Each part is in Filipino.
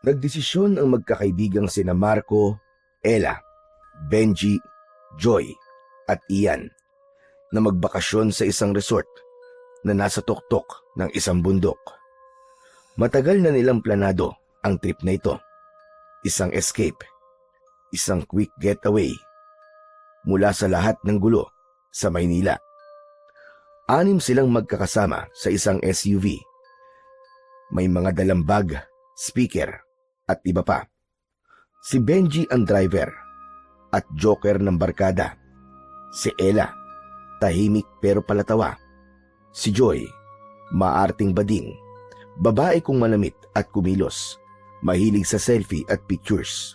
Nagdesisyon ang magkakaibigang sina Marco, Ella, Benji, Joy at Ian na magbakasyon sa isang resort na nasa tuktok ng isang bundok. Matagal na nilang planado ang trip na ito. Isang escape, isang quick getaway mula sa lahat ng gulo sa Maynila. 6 silang magkakasama sa isang SUV. May mga dalang bag, speaker at iba pa. Si Benji ang driver at joker ng barkada. Si Ella, tahimik pero palatawa. Si Joy, maarting bading, babae kung manamit at kumilos, mahilig sa selfie at pictures.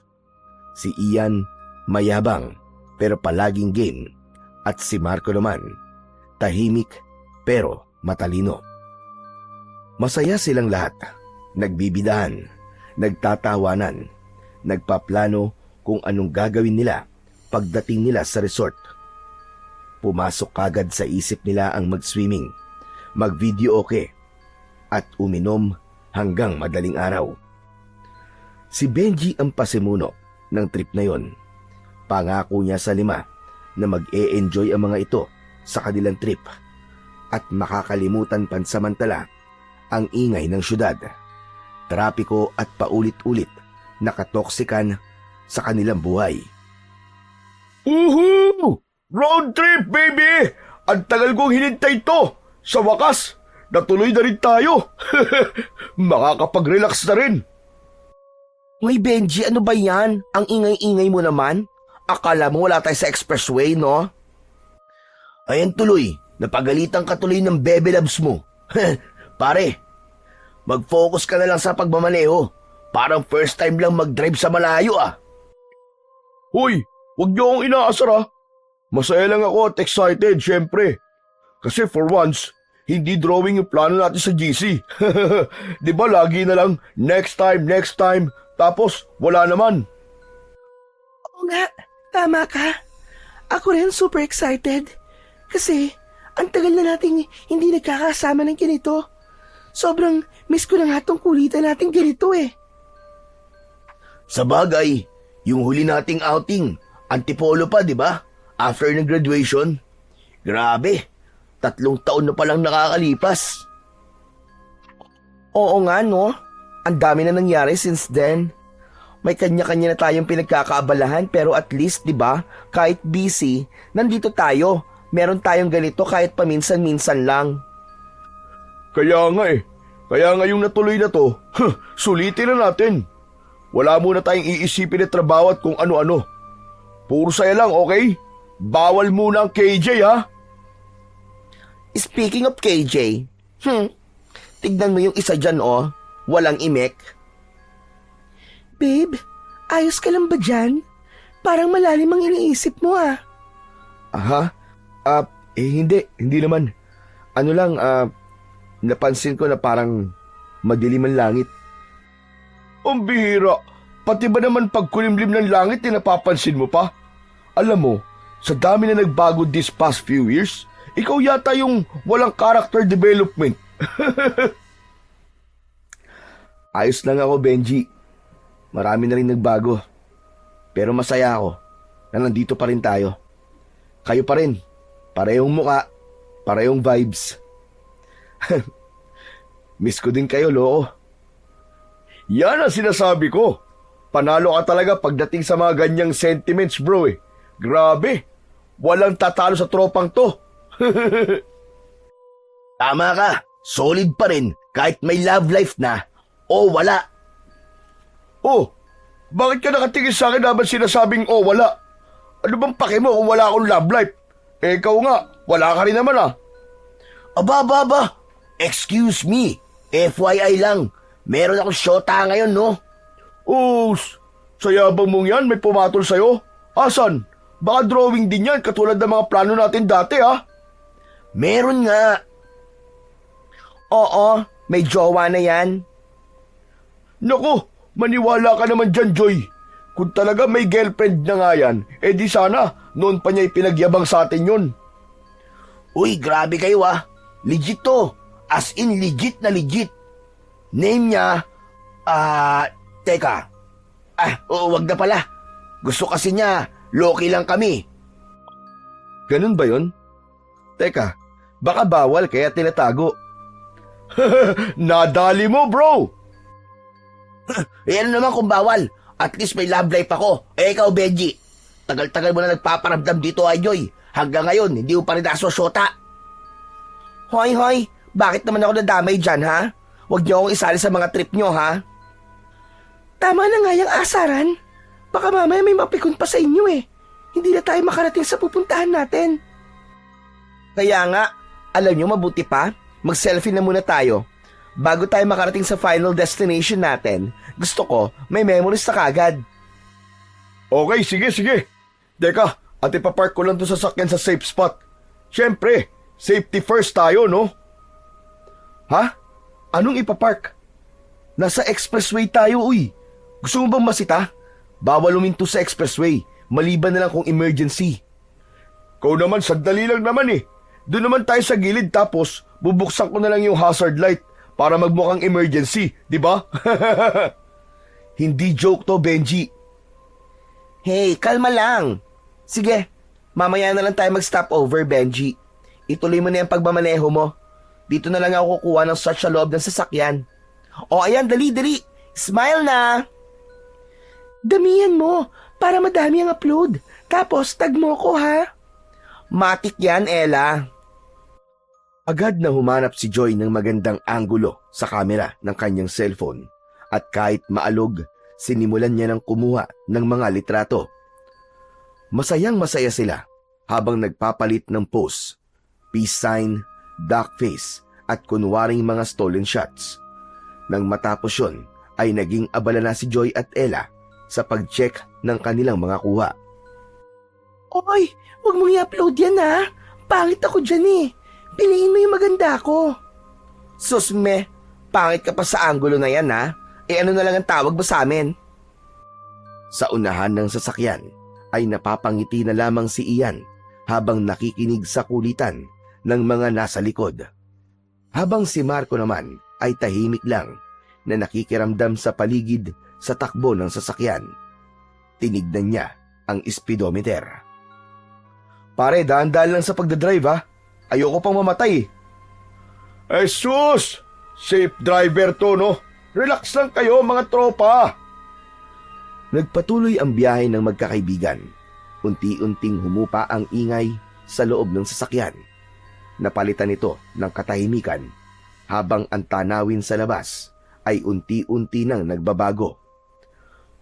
Si Ian, mayabang pero palaging game. At si Marco naman, tahimik pero matalino. Masaya silang lahat, nagbibidahan, nagtatawanan, nagpaplano kung anong gagawin nila pagdating nila sa resort. Pumasok kagad sa isip nila ang mag-swimming, mag-video okay, at uminom hanggang madaling araw. Si Benji ang pasimuno ng trip na yon. Pangako niya sa 5 na mag-e-enjoy ang mga ito sa kanilang trip at makakalimutan pansamantala ang ingay ng syudad, trapiko at paulit-ulit na katoksikan sa kanilang buhay. Woohoo! Road trip, baby! Ang tagal kong hinintay to. Sa wakas, natuloy na rin tayo. Makakapag-relax na rin. Ngay Benji, ano ba yan? Ang ingay-ingay mo naman? Akala mo wala tayo sa expressway, no? Ayan tuloy, napagalitan ka tuloy ng bebe loves mo. Pare, mag-focus ka na lang sa pagmamaneho. Parang first time lang mag-drive sa malayo Hoy, wag niyo akong inaasar ah. Masaya lang ako at excited, syempre. Kasi for once, hindi drawing yung plano natin sa GC. Di ba lagi na lang, next time, tapos wala naman. Oo nga, tama ka. Ako rin super excited. Kasi, ang tagal na nating hindi nagkakasama ng ganito. Sobrang miss ko na nga tong kulitan natin ganito eh. Sa bagay, yung huli nating outing, antipolo pa, di ba? After ng graduation. Grabe, 3 taon na palang nakakalipas. Oo nga, no? Ang dami na nangyari since then. May kanya-kanya na tayong pinagkakaabalahan pero at least, di ba, kahit busy, nandito tayo. Meron tayong ganito kahit paminsan-minsan lang. Kaya nga yung natuloy na to, sulitin na natin. Wala muna tayong iisipin na trabaho at kung ano-ano. Puro saya lang, okay? Bawal muna ang KJ, ha? Speaking of KJ, tignan mo yung isa dyan, walang imek. Babe, ayos ka lang ba dyan? Parang malalim ang iniisip mo Aha? Hindi naman. Ano lang, napansin ko na parang madilim ang langit. Ang bihira, pati ba naman pagkulimlim ng langit napapansin mo pa? Alam mo, sa dami na nagbago this past few years, ikaw yata yung walang character development. Ayos lang ako, Benji. Marami na rin nagbago. Pero masaya ako na nandito pa rin tayo. Kayo pa rin. Parehong muka, parehong vibes. Miss ko din kayo, loo. Yan ang sinasabi ko. Panalo ka talaga pagdating sa mga ganyang sentiments, bro eh. Grabe, walang tatalo sa tropang to. Tama ka, solid pa rin kahit may love life na o wala. Oh, bakit ka nakatingin sa akin habang sinasabing wala? Ano bang pake mo kung wala akong love life? Ikaw nga, wala ka rin naman Aba, excuse me, FYI lang, meron akong syota ngayon, no? Sa yabang mong yan, may pumatol sa'yo? Asan? Baka drawing din yan katulad ng mga plano natin dati, Meron nga. Oo, may jowa na yan. Naku, maniwala ka naman dyan, Joy. Kung talaga may girlfriend na nga yan, di sana, noon pa niya ipinagyabang sa atin yun. Uy, grabe kayo Legit to. As in legit na legit. Name niya, teka. Oo, wag na pala. Gusto kasi niya, low-key lang kami. Ganun ba yun? Teka, baka bawal kaya tinatago. Nadali mo, bro! Ano naman kung bawal? At least may love life ako. Ikaw, Benji. Tagal-tagal mo na nagpaparamdam dito, Ajoy. Hanggang ngayon, hindi mo pa rin nasusyota. Hoy, bakit naman ako nadamay dyan, ha? Huwag niyo akong isali sa mga trip niyo, ha? Tama na nga yung asaran. Baka mamaya may mapikon pa sa inyo, eh. Hindi na tayo makarating sa pupuntahan natin. Kaya nga, alam niyo mabuti pa, mag-selfie na muna tayo. Bago tayo makarating sa final destination natin, gusto ko may memories na kagad. Okay, sige. Teka, at ipapark ko lang to sa sasakyan sa safe spot. Siyempre, safety first tayo, no? Ha? Anong ipapark? Nasa expressway tayo, uy. Gusto mo bang masita? Bawal uminto sa expressway, maliban na lang kung emergency. Kau naman, sandali lang naman eh. Doon naman tayo sa gilid tapos bubuksan ko na lang yung hazard light para magmukhang emergency, di ba? Hindi joke to, Benji. Hey, kalma lang. Sige, mamaya na lang tayo mag-stop over, Benji. Ituloy mo na yung pagmamaneho mo. Dito na lang ako kukuha ng search sa loob ng sasakyan. O ayan, dali. Smile na. Damihan mo para madami ang upload. Tapos tag mo ko, ha? Matik yan, Ella. Agad na humanap si Joy ng magandang anggulo sa kamera ng kanyang cellphone at kahit maalog, sinimulan niya ng kumuha ng mga litrato. Masayang masaya sila habang nagpapalit ng pose, peace sign, duck face at kunwaring mga stolen shots. Nang matapos yun, ay naging abala na si Joy at Ella sa pag-check ng kanilang mga kuha. Oy, huwag mong i-upload yan, ha? Pangit ako dyan eh. Piliin mo yung maganda ko. Susme, pangit ka pa sa anggulo na yan, ha? Ano na lang ang tawag mo sa amin? Sa unahan ng sasakyan ay napapangiti na lamang si Ian habang nakikinig sa kulitan ng mga nasa likod. Habang si Marco naman ay tahimik lang na nakikiramdam sa paligid sa takbo ng sasakyan. Tinignan niya ang speedometer. Pare, dahan-dahan lang sa pagdadrive, ha? Ayoko pang mamatay. sus! Safe driver to, no? Relax lang kayo, mga tropa. Nagpatuloy ang biyahe ng magkakaibigan. Unti-unting humupa ang ingay sa loob ng sasakyan. Napalitan ito ng katahimikan habang ang tanawin sa labas ay unti-unti nang nagbabago.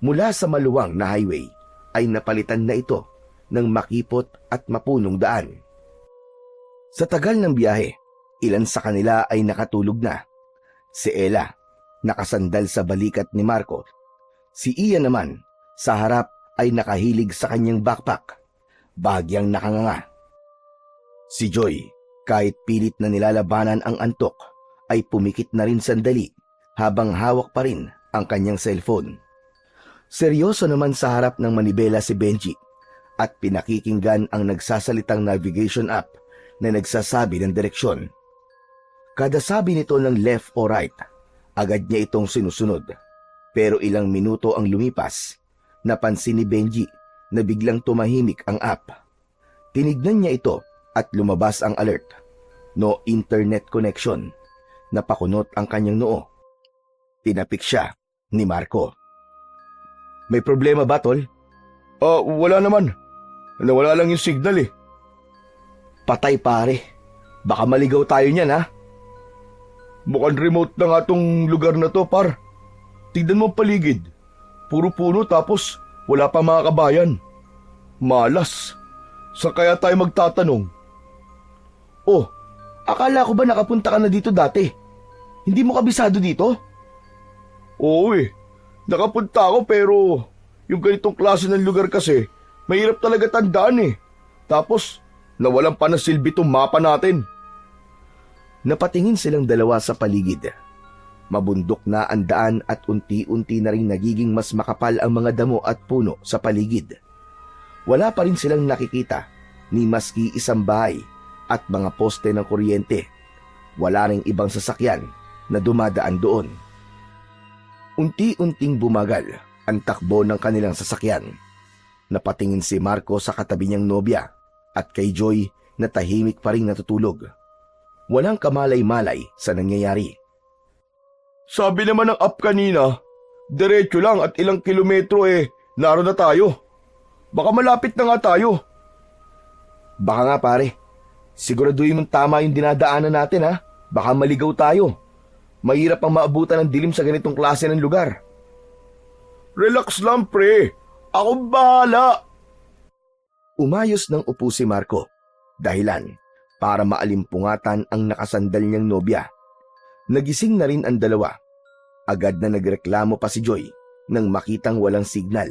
Mula sa maluwang na highway ay napalitan na ito ng makipot at mapunong daan. Sa tagal ng biyahe, ilan sa kanila ay nakatulog na. Si Ella, nakasandal sa balikat ni Marco. Si Ian naman, sa harap ay nakahilig sa kanyang backpack, bahagyang nakanganga. Si Joy, kahit pilit na nilalabanan ang antok, ay pumikit na rin sandali habang hawak pa rin ang kanyang cellphone. Seryoso naman sa harap ng manibela si Benji at pinakikinggan ang nagsasalitang navigation app na nagsasabi ng direksyon. Kada sabi nito ng left o right, agad niya itong sinusunod. Pero ilang minuto ang lumipas, napansin ni Benji na biglang tumahimik ang app. Tinignan niya ito at lumabas ang alert. No internet connection. Napakunot ang kanyang noo. Tinapik siya ni Marco. May problema ba, tol? Wala naman. Nawala lang yung signal eh. Patay pare. Baka maligaw tayo niyan, ha? Mukhang remote na nga tong lugar na to, par. Tignan mo ang paligid. Puro puno tapos wala pa mga kabayan. Malas. Saan kaya tayo magtatanong? Oh, akala ko ba nakapunta ka na dito dati? Hindi mo kabisado dito? Oo eh. Nakapunta ako pero yung ganitong klase ng lugar kasi mahirap talaga tandaan eh. Tapos nawalan pa ng silbi tong mapa natin. Napatingin silang dalawa sa paligid. Mabundok na ang daan at unti-unti na rin nagiging mas makapal ang mga damo at puno sa paligid. Wala pa rin silang nakikita ni maski isang bahay at mga poste ng kuryente. Wala ring ibang sasakyan na dumadaan doon. Unti-unting bumagal ang takbo ng kanilang sasakyan. Napatingin si Marco sa katabi niyang nobya at kay Joy na tahimik pa rin natutulog. Walang kamalay-malay sa nangyayari. Sabi naman ng app kanina, diretso lang at ilang kilometro naroon na tayo. Baka malapit na nga tayo. Baka nga pare, siguraduhin mong tama yung dinadaanan natin ha. Baka maligaw tayo. Mahirap ang maabutan ng dilim sa ganitong klase ng lugar. Relax lang pre, ako bahala. Umayos ng upo si Marco, dahilan para maalimpungatan ang nakasandal niyang nobya. Nagising na rin ang dalawa. Agad na nagreklamo pa si Joy nang makitang walang signal.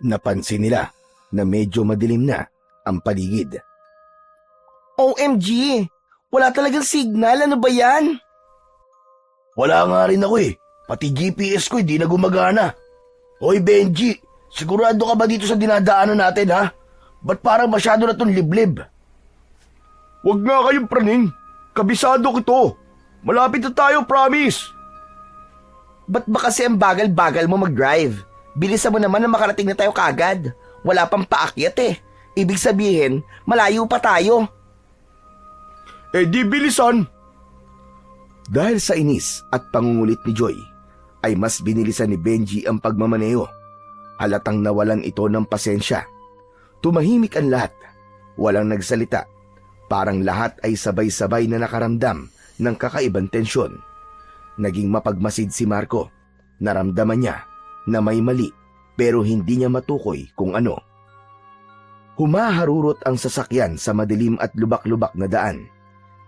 Napansin nila na medyo madilim na ang paligid. OMG! Wala talagang signal, ano ba yan? Wala nga rin ako pati GPS ko hindi na gumagana. Hoy Benji, sigurado ka ba dito sa dinadaanan natin ha? Ba't parang masyado na itong liblib? Huwag nga kayong praning, kabisado ko to. Malapit na tayo, promise. Ba't ba kasi ang bagal-bagal mo mag-drive? Bilisan mo naman na makarating na tayo kagad. Wala pang paakyat Ibig sabihin, malayo pa tayo. Di bilisan. Dahil sa inis at pangungulit ni Joy, ay mas binilisan ni Benji ang pagmamaneho. Halatang nawalan ito ng pasensya. Tumahimik ang lahat. Walang nagsalita. Parang lahat ay sabay-sabay na nakaramdam ng kakaibang tensyon. Naging mapagmasid si Marco. Naramdaman niya na may mali pero hindi niya matukoy kung ano. Humaharurot ang sasakyan sa madilim at lubak-lubak na daan.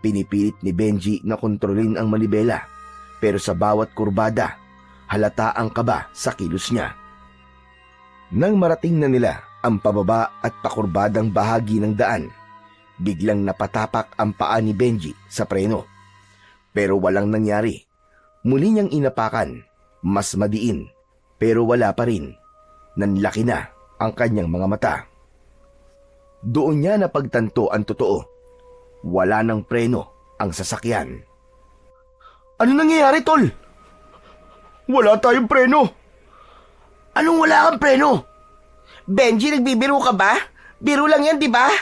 Pinipilit ni Benji na kontrolin ang manibela, pero sa bawat kurbada, halata ang kaba sa kilos niya. Nang marating na nila ang pababa at pakurbadang bahagi ng daan, biglang napatapak ang paa ni Benji sa preno. Pero walang nangyari. Muli niyang inapakan, mas madiin, pero wala pa rin. Nanlaki na ang kanyang mga mata. Doon niya napagtanto ang totoo. Wala ng preno ang sasakyan. Ano nangyayari, tol? Wala tayong preno. Anong wala kang preno? Benji, nagbibiro ka ba? Biro lang yan, di ba?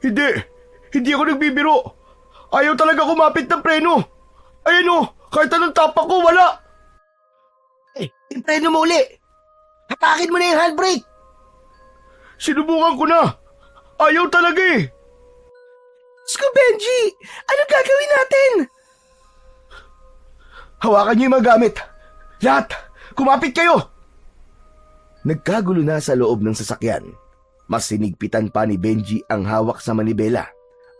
Hindi ako nagbibiro. Ayaw talaga kumapit ng preno. Ayan kahit anong tapak ko, wala. Yung preno mo uli. Hatakin mo na yung handbrake. Sinubukan ko na. Ayaw talaga Sko, Benji! Anong gagawin natin? Hawakan niyo yung mga gamit. Lahat! Kumapit kayo! Nagkagulo na sa loob ng sasakyan. Mas sinigpitan pa ni Benji ang hawak sa manibela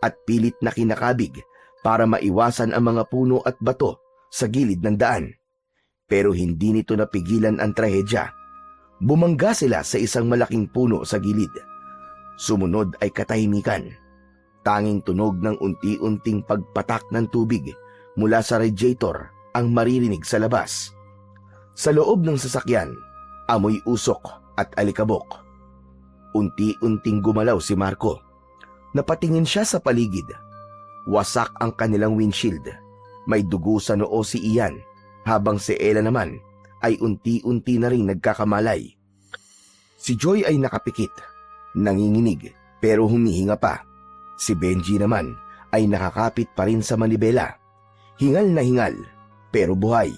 at pilit na kinakabig para maiwasan ang mga puno at bato sa gilid ng daan. Pero hindi nito napigilan ang trahedya. Bumangga sila sa isang malaking puno sa gilid. Sumunod ay katahimikan. Tanging tunog ng unti-unting pagpatak ng tubig mula sa radiator ang maririnig sa labas. Sa loob ng sasakyan, amoy usok at alikabok. Unti-unting gumalaw si Marco. Napatingin siya sa paligid. Wasak ang kanilang windshield. May dugo sa noo si Ian, habang si Ella naman ay unti-unti na ring nagkakamalay. Si Joy ay nakapikit, nanginginig pero humihinga pa. Si Benji naman ay nakakapit pa rin sa manibela. Hingal na hingal, pero buhay.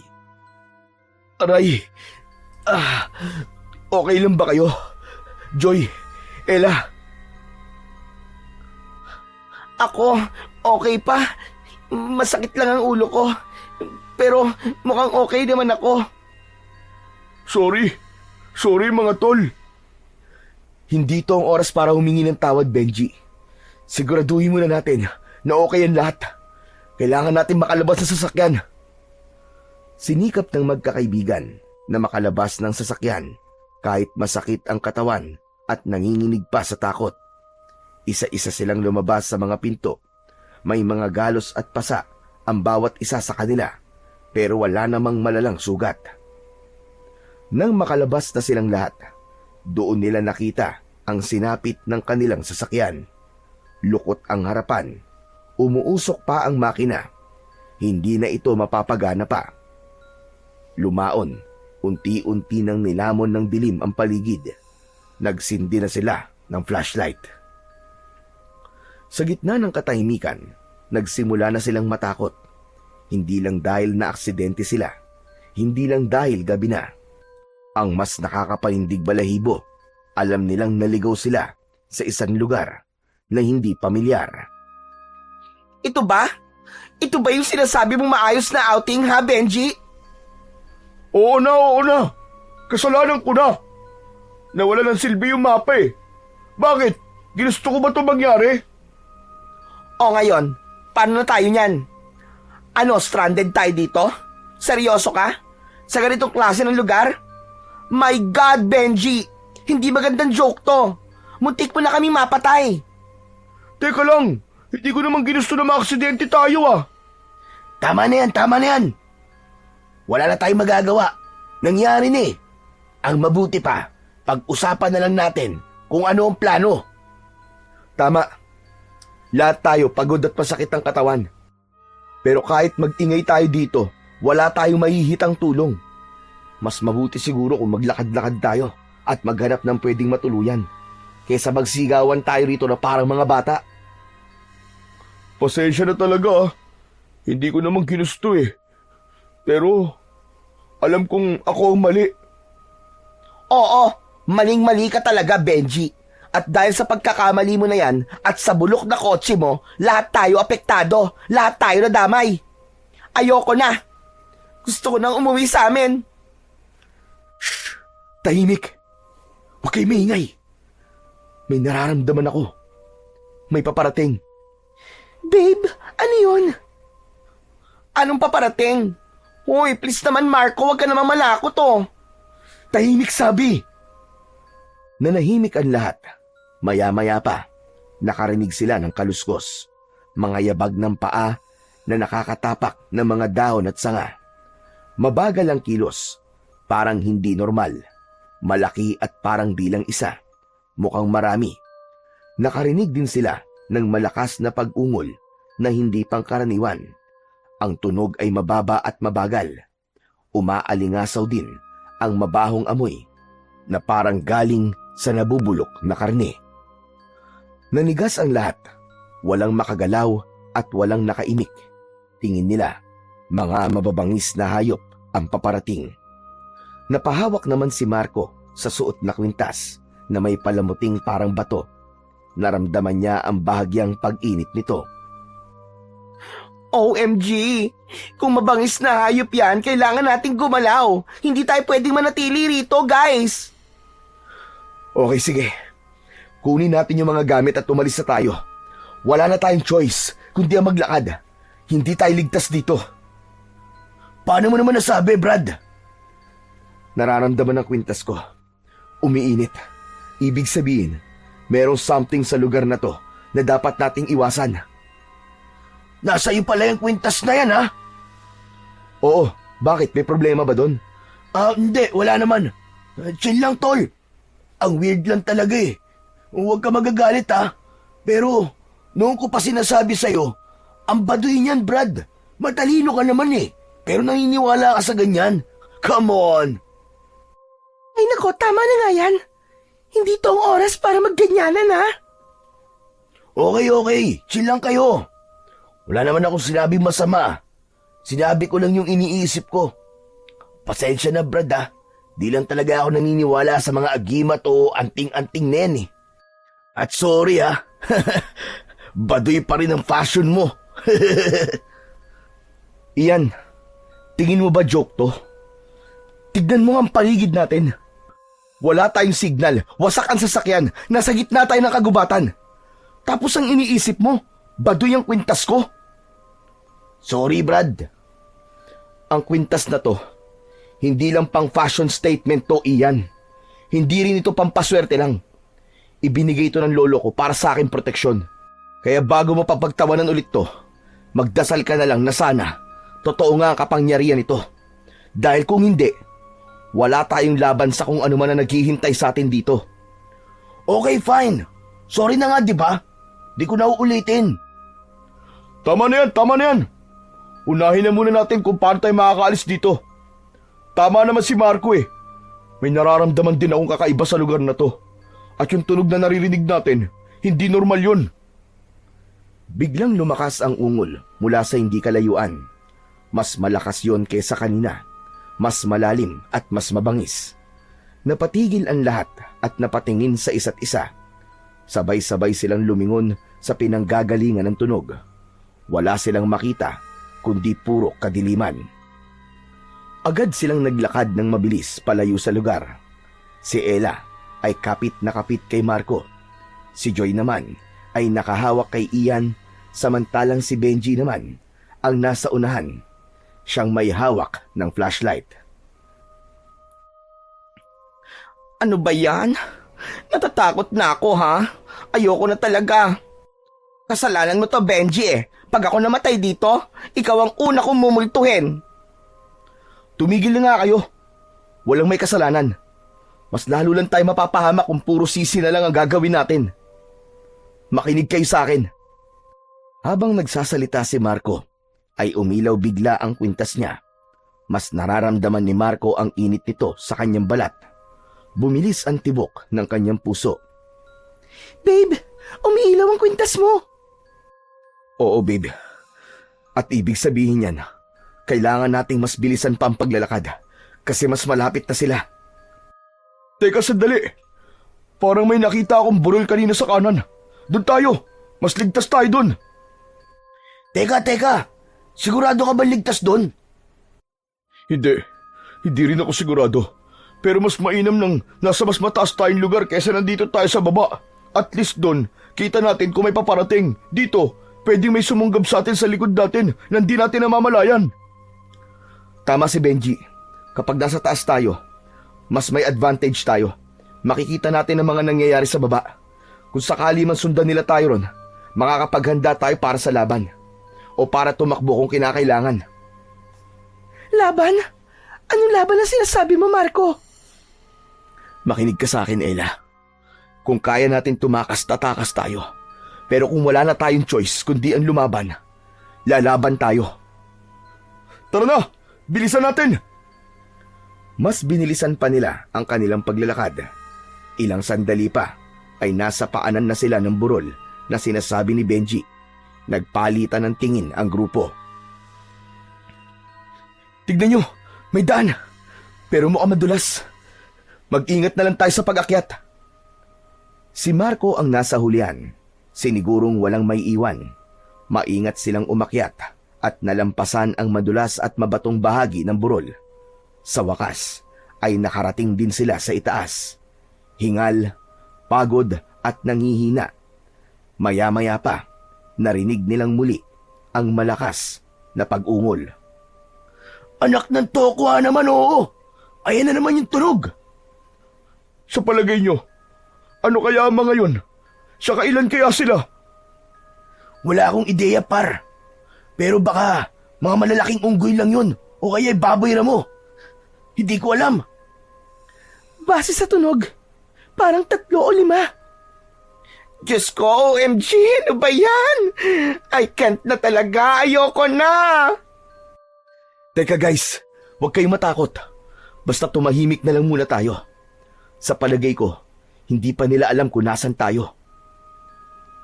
Aray! Okay lang ba kayo? Joy, Ella? Ako, okay pa. Masakit lang ang ulo ko. Pero mukhang okay naman ako. Sorry mga tol. Hindi to ang oras para humingi ng tawad, Benji. Siguraduhin muna natin na okay ang lahat. Kailangan natin makalabas sa sasakyan. Sinikap ng magkakaibigan na makalabas ng sasakyan kahit masakit ang katawan at nanginginig pa sa takot. Isa-isa silang lumabas sa mga pinto. May mga galos at pasa ang bawat isa sa kanila, pero wala namang malalang sugat. Nang makalabas na silang lahat, doon nila nakita ang sinapit ng kanilang sasakyan. Lukot ang harapan. Umuusok pa ang makina. Hindi na ito mapapagana pa. Lumaon Unti-unti nang nilamon ng dilim ang paligid. Nagsindi na sila ng flashlight. Sa gitna ng katahimikan, nagsimula na silang matakot. Hindi lang dahil na aksidente sila. Hindi lang dahil gabi na. Ang mas nakakapanindig balahibo, alam nilang naligaw sila sa isang lugar na hindi pamilyar. Ito ba? Ito ba yung sinasabi mong maayos na outing, ha, Benji? Oo na. Kasalanan ko na. Nawala ng silbi yung mapa eh. Bakit? Ginusto ko ba ito mangyari? O ngayon, paano na tayo niyan? Ano, stranded tayo dito? Seryoso ka? Sa ganitong klase ng lugar? My God, Benji! Hindi magandang joke to. Muntik mo na kami mapatay. Teka lang, hindi ko naman ginusto na maaksidente tayo ah. Tama na yan. Wala na tayong magagawa. Nangyari na eh. Ang mabuti pa, pag-usapan na lang natin kung ano ang plano. Tama. Lahat tayo pagod at masakit ang katawan. Pero kahit mag-ingay tayo dito, wala tayong mahihitang tulong. Mas mabuti siguro kung maglakad-lakad tayo at maghanap ng pwedeng matuluyan kaysa magsigawan tayo rito na parang mga bata. Pasensya na talaga ah. Hindi ko naman ginusto eh. Pero alam kong ako ang mali. Oo, maling-mali ka talaga, Benji. At dahil sa pagkakamali mo na yan at sa bulok na kotse mo, lahat tayo apektado. Lahat tayo nadamay. Ayoko na. Gusto ko nang umuwi sa amin. Shh! Tahimik! Huwag kayo maingay. May nararamdaman ako. May paparating. Babe, ano yun? Anong paparating? Hoy, please naman Marco, huwag ka naman malakot oh. Tahimik sabi! Nanahimik ang lahat. Maya-maya pa, nakarinig sila ng kaluskos. Mga yabag ng paa na nakakatapak ng mga dahon at sanga. Mabagal ang kilos, parang hindi normal. Malaki at parang bilang isa. Mukhang marami. Nakarinig din sila ng malakas na pag-ungol na hindi pangkaraniwan. Ang tunog ay mababa at mabagal. Umaalingasaw din ang mabahong amoy na parang galing sa nabubulok na karne. Nanigas ang lahat. Walang makagalaw at walang nakaimik. Tingin nila, mga mababangis na hayop ang paparating. Napahawak naman si Marco sa suot na kwintas na may palamuting parang bato. Naramdaman niya ang bahagyang pag-init nito. OMG! Kung mabangis na hayop yan, kailangan nating gumalaw. Hindi tayo pwedeng manatili rito, guys. Okay, sige. Kunin natin yung mga gamit at umalis na tayo. Wala na tayong choice kundi ang maglakad. Hindi tayo ligtas dito. Paano mo naman nasabi, Brad? Nararamdaman ng kwintas ko. Umiinit. Ibig sabihin, merong something sa lugar na to na dapat nating iwasan. Nasa iyo pala yung kwintas na yan, ha? Oo, bakit? May problema ba doon? Hindi, wala naman. Chill lang, tol. Ang weird lang talaga eh. Huwag ka magagalit, ha? Pero, noong ko pa sinasabi sa'yo, ang baduy niyan, Brad. Matalino ka naman eh. Pero naniniwala ka sa ganyan. Come on! Ay nako, tama na nga yan. Hindi to ang oras para magganyanan, ha? Okay. Chill lang kayo. Wala naman akong sinabi masama. Sinabi ko lang yung iniisip ko. Pasensya na, Brad, ha? Di lang talaga ako naniniwala sa mga agimat o anting-anting na yan, eh. At sorry, ha? Baduy pa rin ang fashion mo. Iyan, tingin mo ba joke to? Tignan mo ang paligid natin. Wala tayong signal, wasak ang sasakyan, nasa gitna tayo ng kagubatan. Tapos ang iniisip mo, baduy ang kwintas ko. Sorry, Brad. Ang kwintas na to, hindi lang pang fashion statement to, Ian. Hindi rin ito pampaswerte lang. Ibinigay ito ng lolo ko para sa aking proteksyon. Kaya bago mo papagtawanan ulit to, magdasal ka na lang na sana totoo nga ang kapangyarihan nito. Dahil kung hindi, wala tayong laban sa kung ano man na naghihintay sa atin dito. Okay, fine. Sorry na nga, di ba? Di ko na uulitin. Tama na yan. Unahin na muna natin kung paano tayo makakaalis dito. Tama naman si Marco eh. May nararamdaman din akong kakaiba sa lugar na to. At yung tunog na naririnig natin, hindi normal yun. Biglang lumakas ang ungol mula sa hindi kalayuan. Mas malakas yon kaysa kanina. Mas malalim at mas mabangis. Napatigil ang lahat at napatingin sa isa't isa. Sabay-sabay silang lumingon sa pinanggagalingan ng tunog. Wala silang makita, kundi puro kadiliman. Agad silang naglakad ng mabilis palayo sa lugar. Si Ella ay kapit na kapit kay Marco. Si Joy naman ay nakahawak kay Ian, samantalang si Benji naman ang nasa unahan. Siyang may hawak ng flashlight. Ano ba yan? Natatakot na ako, ha? Ayoko na talaga. Kasalanan mo to, Benji eh. Pag ako namatay dito, ikaw ang una kong mumultuhin. Tumigil na nga kayo. Walang may kasalanan. Mas lalo lang tayo mapapahamak kung puro sisi na lang ang gagawin natin. Makinig kayo sa akin. Habang nagsasalita si Marco, ay umilaw bigla ang kwintas niya. Mas nararamdaman ni Marco ang init nito sa kanyang balat. Bumilis ang tibok ng kanyang puso. Babe, umiilaw ang kwintas mo. Oo, babe. At ibig sabihin yan, kailangan nating mas bilisan pa ang paglalakad kasi mas malapit na sila. Teka sandali. Parang may nakita akong burol kanina sa kanan. Doon tayo. Mas ligtas tayo doon. Teka. Sigurado ka ba ligtas doon? Hindi. Hindi rin ako sigurado. Pero mas mainam nang nasa mas mataas tayong lugar kaysa nandito tayo sa baba. At least doon, kita natin kung may paparating. Dito, pwedeng may sumunggab sa atin sa likod natin na hindi natin namamalayan. Tama si Benji. Kapag nasa taas tayo, mas may advantage tayo. Makikita natin ang mga nangyayari sa baba. Kung sakali man sundan nila tayo ron, makakapaghanda tayo para sa laban. O para tumakbo kung kinakailangan. Laban? Anong laban na sinasabi mo, Marco? Makinig ka sa akin, Ella. Kung kaya natin tumakas, tatakas tayo. Pero kung wala na tayong choice kundi ang lumaban, lalaban tayo. Tara na! Bilisan natin! Mas binilisan pa nila ang kanilang paglalakad. Ilang sandali pa ay nasa paanan na sila ng burol na sinasabi ni Benji. Nagpalitan ng tingin ang grupo. Tignan nyo, may daan. Pero mukhang madulas. Mag-ingat na lang tayo sa pag-akyat. Si Marco ang nasa hulihan. Sinigurong walang may iwan. Maingat silang umakyat at nalampasan ang madulas at mabatong bahagi ng burol. Sa wakas ay nakarating din sila sa itaas. Hingal, pagod at nangihina. Maya-maya pa, narinig nilang muli ang malakas na pag-ungol. Anak ng tokwa naman, oo. Ayan na naman yung tunog. Sa palagay nyo, ano kaya ang mga yun? Sa kailan kaya sila? Wala akong ideya, par. Pero baka mga malalaking unggoy lang yun o kaya baboy mo. Hindi ko alam. Base sa tunog, parang 3 o 5. Diyos ko, OMG, ano ba yan? I can't na talaga, ayoko na. Teka guys, huwag kayong matakot. Basta tumahimik na lang muna tayo. Sa palagay ko, hindi pa nila alam kung nasan tayo.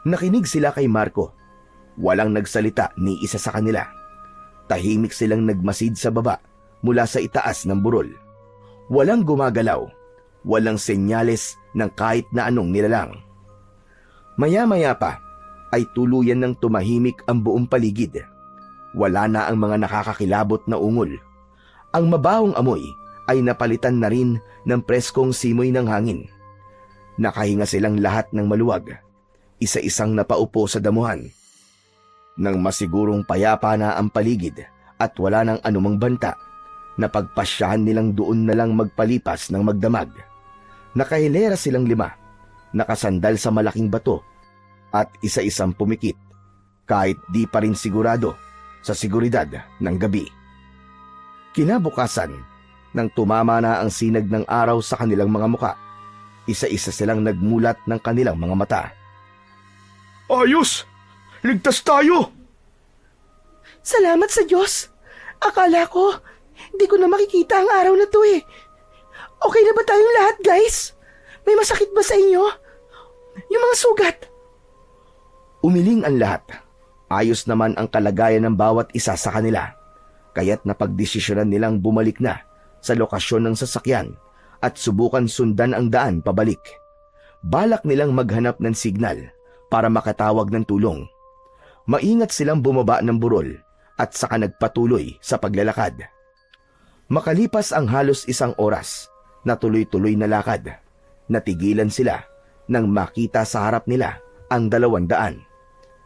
Nakinig sila kay Marco. Walang nagsalita ni isa sa kanila. Tahimik silang nagmasid sa baba mula sa itaas ng burol. Walang gumagalaw. Walang senyales ng kahit na anong nilalang. Maya-maya pa ay tuluyan ng tumahimik ang buong paligid. Wala na ang mga nakakakilabot na ungol. Ang mabahong amoy ay napalitan na rin ng preskong simoy ng hangin. Nakahinga silang lahat ng maluwag. Isa-isang napaupo sa damuhan. Nang masigurong payapa na ang paligid at wala nang anumang banta, napagpasyahan nilang doon na lang magpalipas ng magdamag. Nakahilera silang 5, nakasandal sa malaking bato at isa-isang pumikit, kahit di pa rin sigurado sa seguridad ng gabi. Kinabukasan, nang tumama na ang sinag ng araw sa kanilang mga muka, isa-isa silang nagmulat ng kanilang mga mata. Ayos! Ligtas tayo! Salamat sa Diyos. Akala ko, Hindi ko na makikita ang araw na to eh. Okay na ba tayong lahat, guys? May masakit ba sa inyo? Yung mga sugat. Umiling ang lahat. Ayos naman ang kalagayan ng bawat isa sa kanila. Kaya't napagdesisyonan nilang bumalik na sa lokasyon ng sasakyan at subukan sundan ang daan pabalik. Balak nilang maghanap ng signal para makatawag ng tulong. Maingat silang bumaba ng burol at saka nagpatuloy sa paglalakad. Makalipas ang halos 1 oras na tuloy-tuloy na lakad, natigilan sila nang makita sa harap nila ang 200.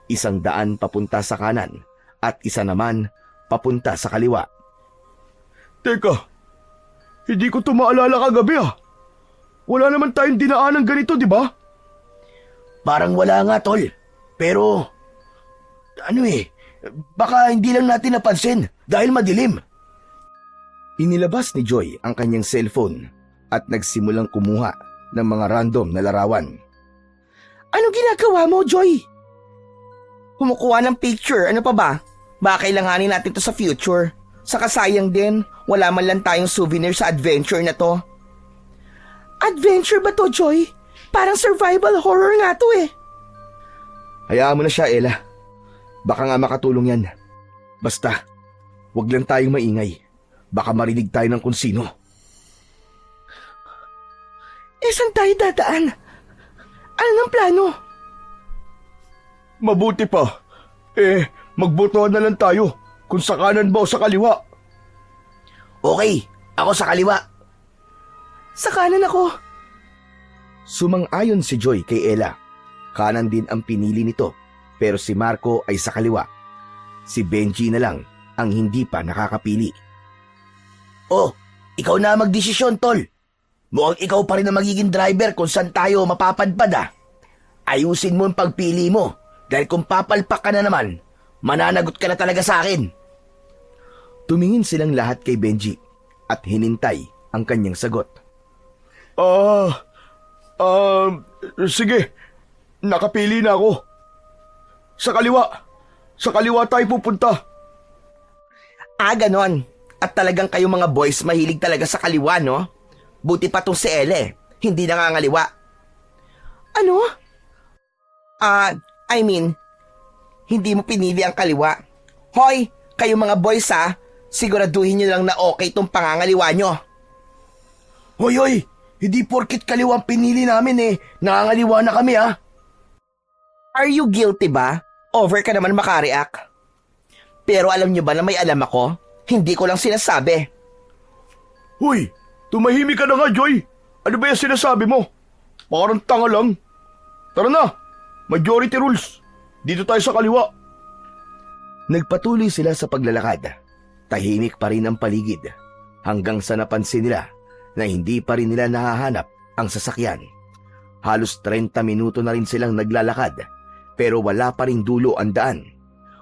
100 papunta sa kanan at 1 naman papunta sa kaliwa. Teka, hindi ko ito maalala kagabi ah. Wala naman tayong dinaanan ganito, di ba? Parang wala nga, tol. Pero, baka hindi lang natin napansin dahil madilim. Inilabas ni Joy ang kanyang cellphone at nagsimulang kumuha ng mga random na larawan. Ano ginagawa mo, Joy? Kumukuha ng picture, ano pa ba? Baka kailanganin natin to sa future. Saka sayang din, wala man lang tayong souvenir sa adventure na to. Adventure ba to, Joy? Parang survival horror nga to eh. Hayaan mo na siya, Ella. Baka nga makatulong yan. Basta, wag lang tayong maingay. Baka marinig tayo ng kung sino. Saan tayo dadaan? Ano ng plano? Mabuti pa. Magbotohan na lang tayo kung sa kanan ba o sa kaliwa. Okay, ako sa kaliwa. Sa kanan ako. Sumang-ayon si Joy kay Ella. Kanan din ang pinili nito, pero si Marco ay sa kaliwa. Si Benji na lang ang hindi pa nakakapili. Oh, ikaw na magdesisyon, tol. Mukhang ikaw pa rin ang magiging driver kung saan tayo mapapadpad ah. Ayusin mo ang pagpili mo dahil kung papalpak ka na naman, mananagot ka na talaga sa akin. Tumingin silang lahat kay Benji at hinintay ang kanyang sagot. Sige. Nakapili na ako. Sa kaliwa. Sa kaliwa tayo pupunta. Ganon. At talagang kayo mga boys mahilig talaga sa kaliwa, no? Buti pa tong si Ele, hindi nangangaliwa. Ano? Hindi mo pinili ang kaliwa. Hoy, kayo mga boys ha, siguraduhin nyo lang na okay tong pangangaliwa nyo. Hoy, hindi porkit kaliwa ang pinili namin nangangaliwa na kami ah. Are you guilty ba? Over ka naman makareact. Pero alam nyo ba na may alam ako? Hindi ko lang sinasabi. Hoy, tumahimik ka na nga, Joy. Ano ba yung sinasabi mo? Parang tanga lang. Tara na, majority rules. Dito tayo sa kaliwa. Nagpatuloy sila sa paglalakad. Tahimik pa rin ang paligid hanggang sa napansin nila na hindi pa rin nila nahahanap ang sasakyan. Halos 30 minuto na rin silang naglalakad pero wala pa rin dulo ang daan.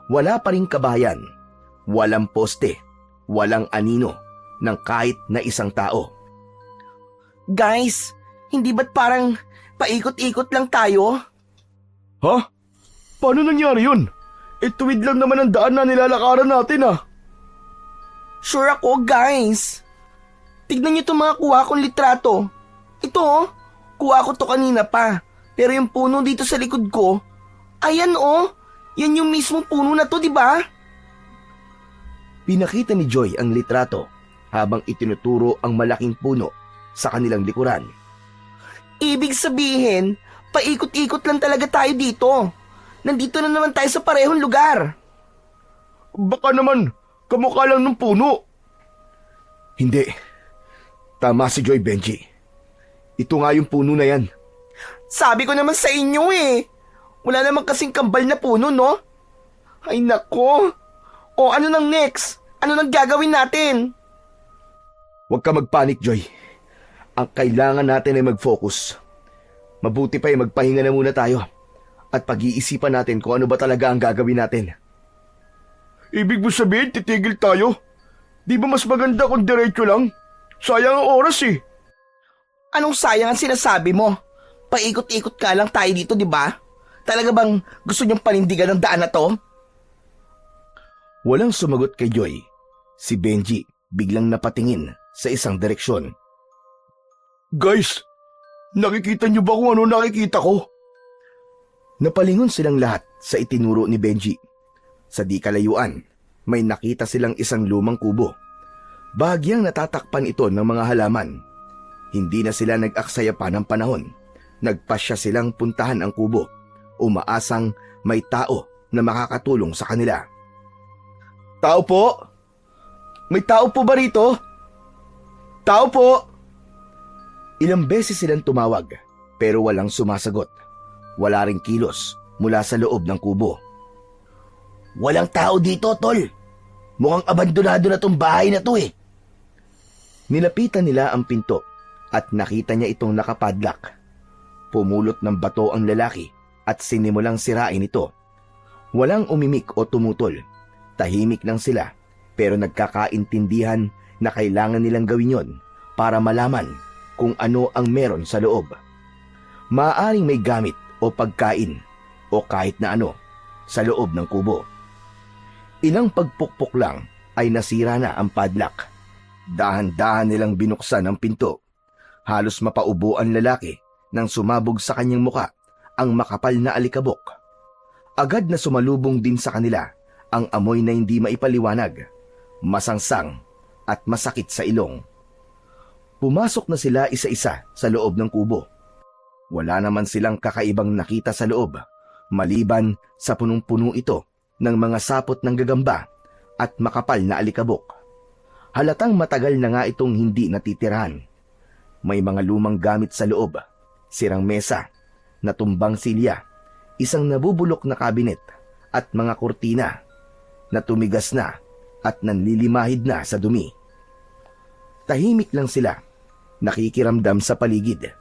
Wala pa rin kabahayan. Walang poste. Walang anino ng kahit na isang tao. Guys, hindi ba't parang paikot-ikot lang tayo? Ha? Paano nangyari yun? Tuwid lang naman ang daan na nilalakaran natin ah. Sure ako, guys. Tignan niyo itong mga kuha kong litrato. Ito, kuha ko to kanina pa. Pero yung puno dito sa likod ko, ayan yan yung mismong puno na to, di ba? Pinakita ni Joy ang litrato habang itinuturo ang malaking puno sa kanilang likuran. Ibig sabihin, paikot-ikot lang talaga tayo dito. Nandito na naman tayo sa parehong lugar. Baka naman, kamukha lang ng puno. Hindi. Tama si Joy, Benji. Ito nga yung puno na yan. Sabi ko naman sa inyo Wala naman kasing kambal na puno, no? Ay nako. O ano nang next? Ano nang gagawin natin? Huwag ka magpanik, Joy. Ang kailangan natin ay mag-focus. Mabuti pa ay magpahinga na muna tayo at pag-iisipan natin kung ano ba talaga ang gagawin natin. Ibig mo sabihin, titigil tayo? Di ba mas maganda kung diretso lang? Sayang ang oras eh. Anong sayang ang sinasabi mo? Paikot-ikot ka lang tayo dito, di ba? Talaga bang gusto niyong panindigan ng daan na to? Walang sumagot kay Joy. Si Benji biglang napatingin sa isang direksyon. Guys, nakikita niyo ba kung ano nakikita ko? Napalingon silang lahat sa itinuro ni Benji. Sa di kalayuan, may nakita silang isang lumang kubo. Bahagyang natatakpan ito ng mga halaman. Hindi na sila nag-aksaya pa ng panahon. Nagpasya silang puntahan ang kubo, umaasang may tao na makakatulong sa kanila. Tao po? May tao po ba rito? Tao po? Ilang beses silang tumawag pero walang sumasagot. Wala ring kilos mula sa loob ng kubo. Walang tao dito, tol. Mukhang abandonado na tong bahay na to eh. Nilapitan nila ang pinto at nakita niya itong nakapadlak. Pumulot ng bato ang lalaki at sinimulang sirain ito. Walang umimik o tumutol. Tahimik lang sila pero nagkakaintindihan na kailangan nilang gawin yon para malaman kung ano ang meron sa loob. Maaaring may gamit o pagkain o kahit na ano sa loob ng kubo. Ilang pagpukpok lang ay nasira na ang padlock. Dahan-dahan nilang binuksan ang pinto. Halos mapaubo ang lalaki nang sumabog sa kanyang muka ang makapal na alikabok. Agad na sumalubong din sa kanila ang amoy na hindi maipaliwanag, masangsang at masakit sa ilong. Pumasok na sila isa-isa sa loob ng kubo. Wala naman silang kakaibang nakita sa loob, maliban sa punong-puno ito ng mga sapot ng gagamba at makapal na alikabok. Halatang matagal na nga itong hindi natitirahan. May mga lumang gamit sa loob, sirang mesa, natumbang silya, isang nabubulok na kabinet at mga kurtina na tumigas na at nanlilimahid na sa dumi. Tahimik lang sila, nakikiramdam sa paligid.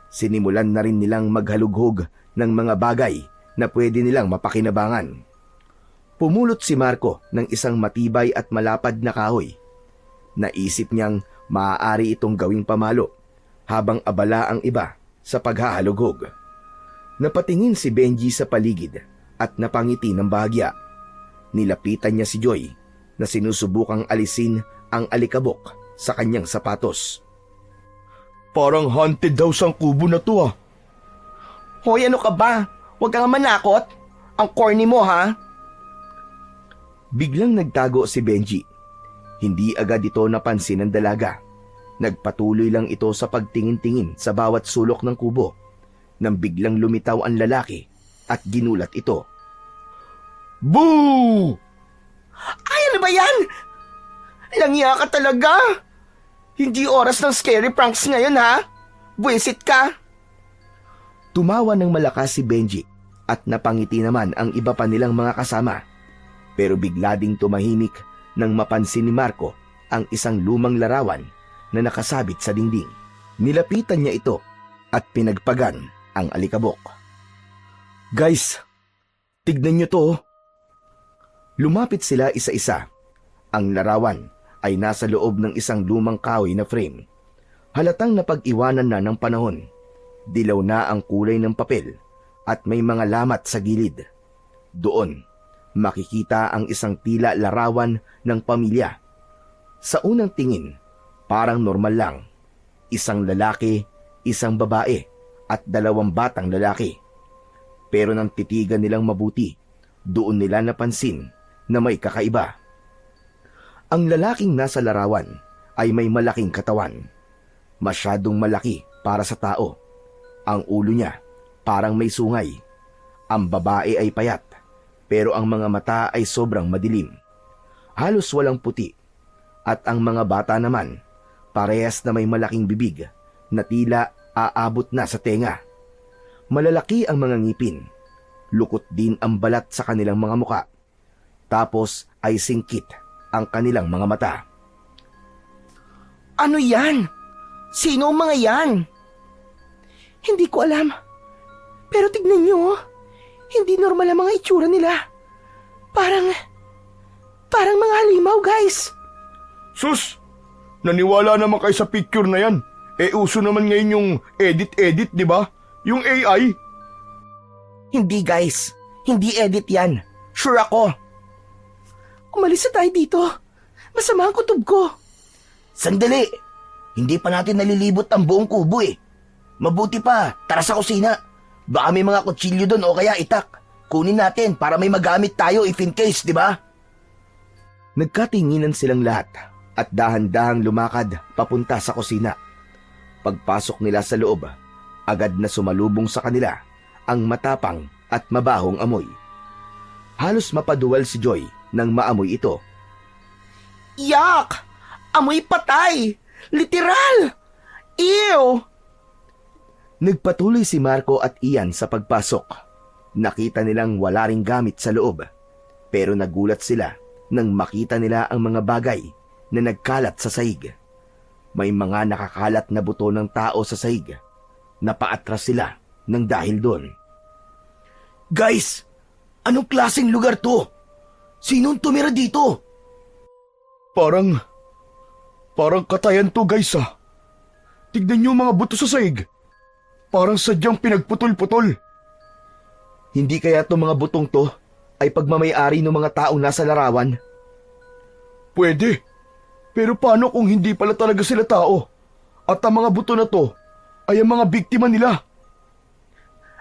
Sinimulan na rin nilang maghalughog ng mga bagay na pwede nilang mapakinabangan. Pumulot si Marco ng isang matibay at malapad na kahoy. Naisip niyang maaari itong gawing pamalo habang abala ang iba sa paghahalughog. Napatingin si Benji sa paligid at napangiti ng bahagya. Nilapitan niya si Joy na sinusubukang alisin ang alikabok sa kanyang sapatos. Parang haunted daw sang kubo na to ah. Hoy, ano ka ba? Huwag kang manakot. Ang corny mo, ha? Biglang nagtago si Benji. Hindi agad ito napansin ng dalaga. Nagpatuloy lang ito sa pagtingin-tingin sa bawat sulok ng kubo nang biglang lumitaw ang lalaki at ginulat ito. Boo! Ay, ano ba yan? Langya ka talaga. Hindi oras ng scary pranks ngayon, ha? Buwisit ka. Tumawa ng malakas si Benji at napangiti naman ang iba pa nilang mga kasama. Pero bigla ding tumahimik nang mapansin ni Marco ang isang lumang larawan na nakasabit sa dingding. Nilapitan niya ito at pinagpagan ang alikabok. Guys, tignan niyo to. Lumapit sila isa-isa. Ang larawan ay nasa loob ng isang lumang kahoy na frame. Halatang napag-iwanan na ng panahon. Dilaw na ang kulay ng papel at may mga lamat sa gilid. Doon, makikita ang isang tila larawan ng pamilya. Sa unang tingin, parang normal lang. Isang lalaki, isang babae, at 2 batang lalaki. Pero nang titigan nilang mabuti, doon nila napansin na may kakaiba. Ang lalaking nasa larawan ay may malaking katawan. Masyadong malaki para sa tao. Ang ulo niya parang may sungay. Ang babae ay payat, pero ang mga mata ay sobrang madilim. Halos walang puti. At ang mga bata naman, parehas na may malaking bibig na tila aabot na sa tenga. Malalaki ang mga ngipin. Lukot din ang balat sa kanilang mga muka. Tapos ay singkit ang kanilang mga mata. Ano yan? Sino ang mga yan? Hindi ko alam. Pero tignan niyo, hindi normal ang mga itsura nila. Parang mga halimaw, guys. Sus! Naniwala naman kayo sa picture na yan. Uso naman ngayon yung edit-edit, di ba? Yung AI. Hindi, guys. Hindi edit yan. Sure ako. Umalis na tayo dito. Masama ang kutob ko. Sandali! Hindi pa natin nalilibot ang buong kubo eh. Mabuti pa, tara sa kusina. Baka may mga kutsilyo doon o kaya itak. Kunin natin para may magamit tayo if in case, di ba? Nagkatinginan silang lahat at dahan-dahang lumakad papunta sa kusina. Pagpasok nila sa loob, agad na sumalubong sa kanila ang matapang at mabahong amoy. Halos mapaduwal si Joy nang maamoy ito. Yak! Amoy patay! Literal! Ew! Nagpatuloy si Marco at Ian sa pagpasok. Nakita nilang wala ring gamit sa loob. Pero nagulat sila nang makita nila ang mga bagay na nagkalat sa sahig. May mga nakakalat na buto ng tao sa sahig. Napaatras sila ng dahil doon. Guys! Anong klaseng lugar to? Sinong tumira dito? Parang katayan to guys ah. Tignan niyo mga buto sa sahig. Parang sadyang pinagputol-putol. Hindi kaya itong mga butong to ay pagmamayari ng mga taong nasa larawan? Pwede. Pero paano kung hindi pala talaga sila tao? At ang mga buto na to ay ang mga biktima nila.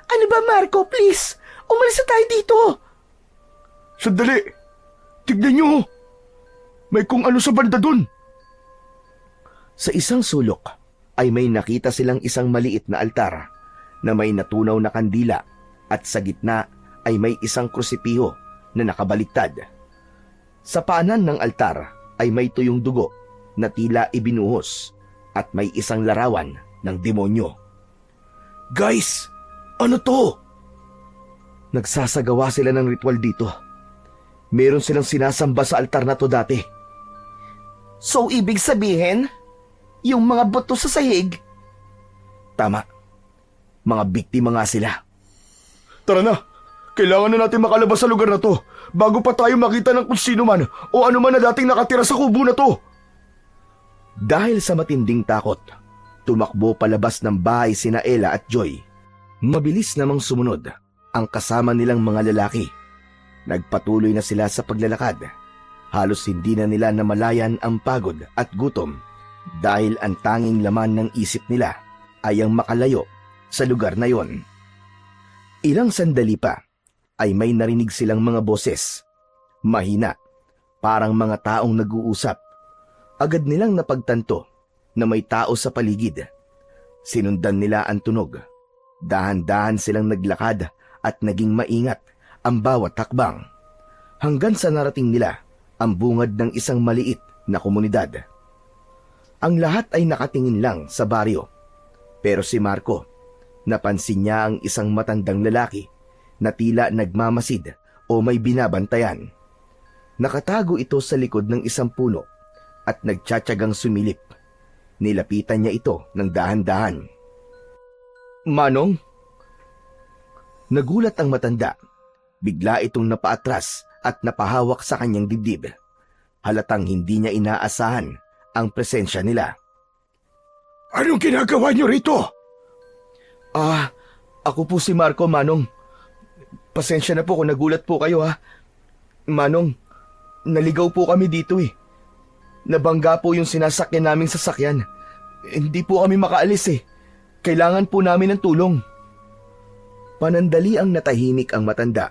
Ano ba, Marco? Please, umalis na tayo dito. Sandali. Tignan niyo. May kung ano sa banda dun. Sa isang sulok ay may nakita silang isang maliit na altar na may natunaw na kandila at sa gitna ay may isang krusipiho na nakabaliktad. Sa paanan ng altar ay may tuyong dugo na tila ibinuhos at may isang larawan ng demonyo. Guys! Ano to? Nagsasagawa sila ng ritual dito. Meron silang sinasamba sa altar na to dati. So ibig sabihin, yung mga buto sa sahig? Tama. Mga biktima nga sila. Tara na. Kailangan na natin makalabas sa lugar na to bago pa tayo makita ng kung sino man o ano man na dating nakatira sa kubo na to. Dahil sa matinding takot, tumakbo palabas ng bahay sina Ella at Joy. Mabilis namang sumunod ang kasama nilang mga lalaki. Nagpatuloy na sila sa paglalakad. Halos hindi na nila namalayan ang pagod at gutom dahil ang tanging laman ng isip nila ay ang makalayo sa lugar na yon. Ilang sandali pa ay may narinig silang mga boses. Mahina, parang mga taong nag-uusap. Agad nilang napagtanto na may tao sa paligid. Sinundan nila ang tunog. Dahan-dahan silang naglakad at naging maingat ang bawat hakbang. Hanggang sa narating nila ang bungad ng isang maliit na komunidad. Ang lahat ay nakatingin lang sa baryo. Pero si Marco, napansin niya ang isang matandang lalaki na tila nagmamasid o may binabantayan. Nakatago ito sa likod ng isang puno at nagtsatsagang sumilip. Nilapitan niya ito ng dahan-dahan. Manong? Nagulat ang matanda. Bigla itong napaatras at napahawak sa kanyang dibdib. Halatang hindi niya inaasahan ang presensya nila. Anong ginagawa niyo rito? Ako po si Marco, Manong. Pasensya na po kung nagulat po kayo, ha. Manong, naligaw po kami dito eh. Nabangga po yung sinasakyan naming sasakyan. Hindi po kami makaalis eh. Kailangan po namin ng tulong. Panandali ang natahimik ang matanda.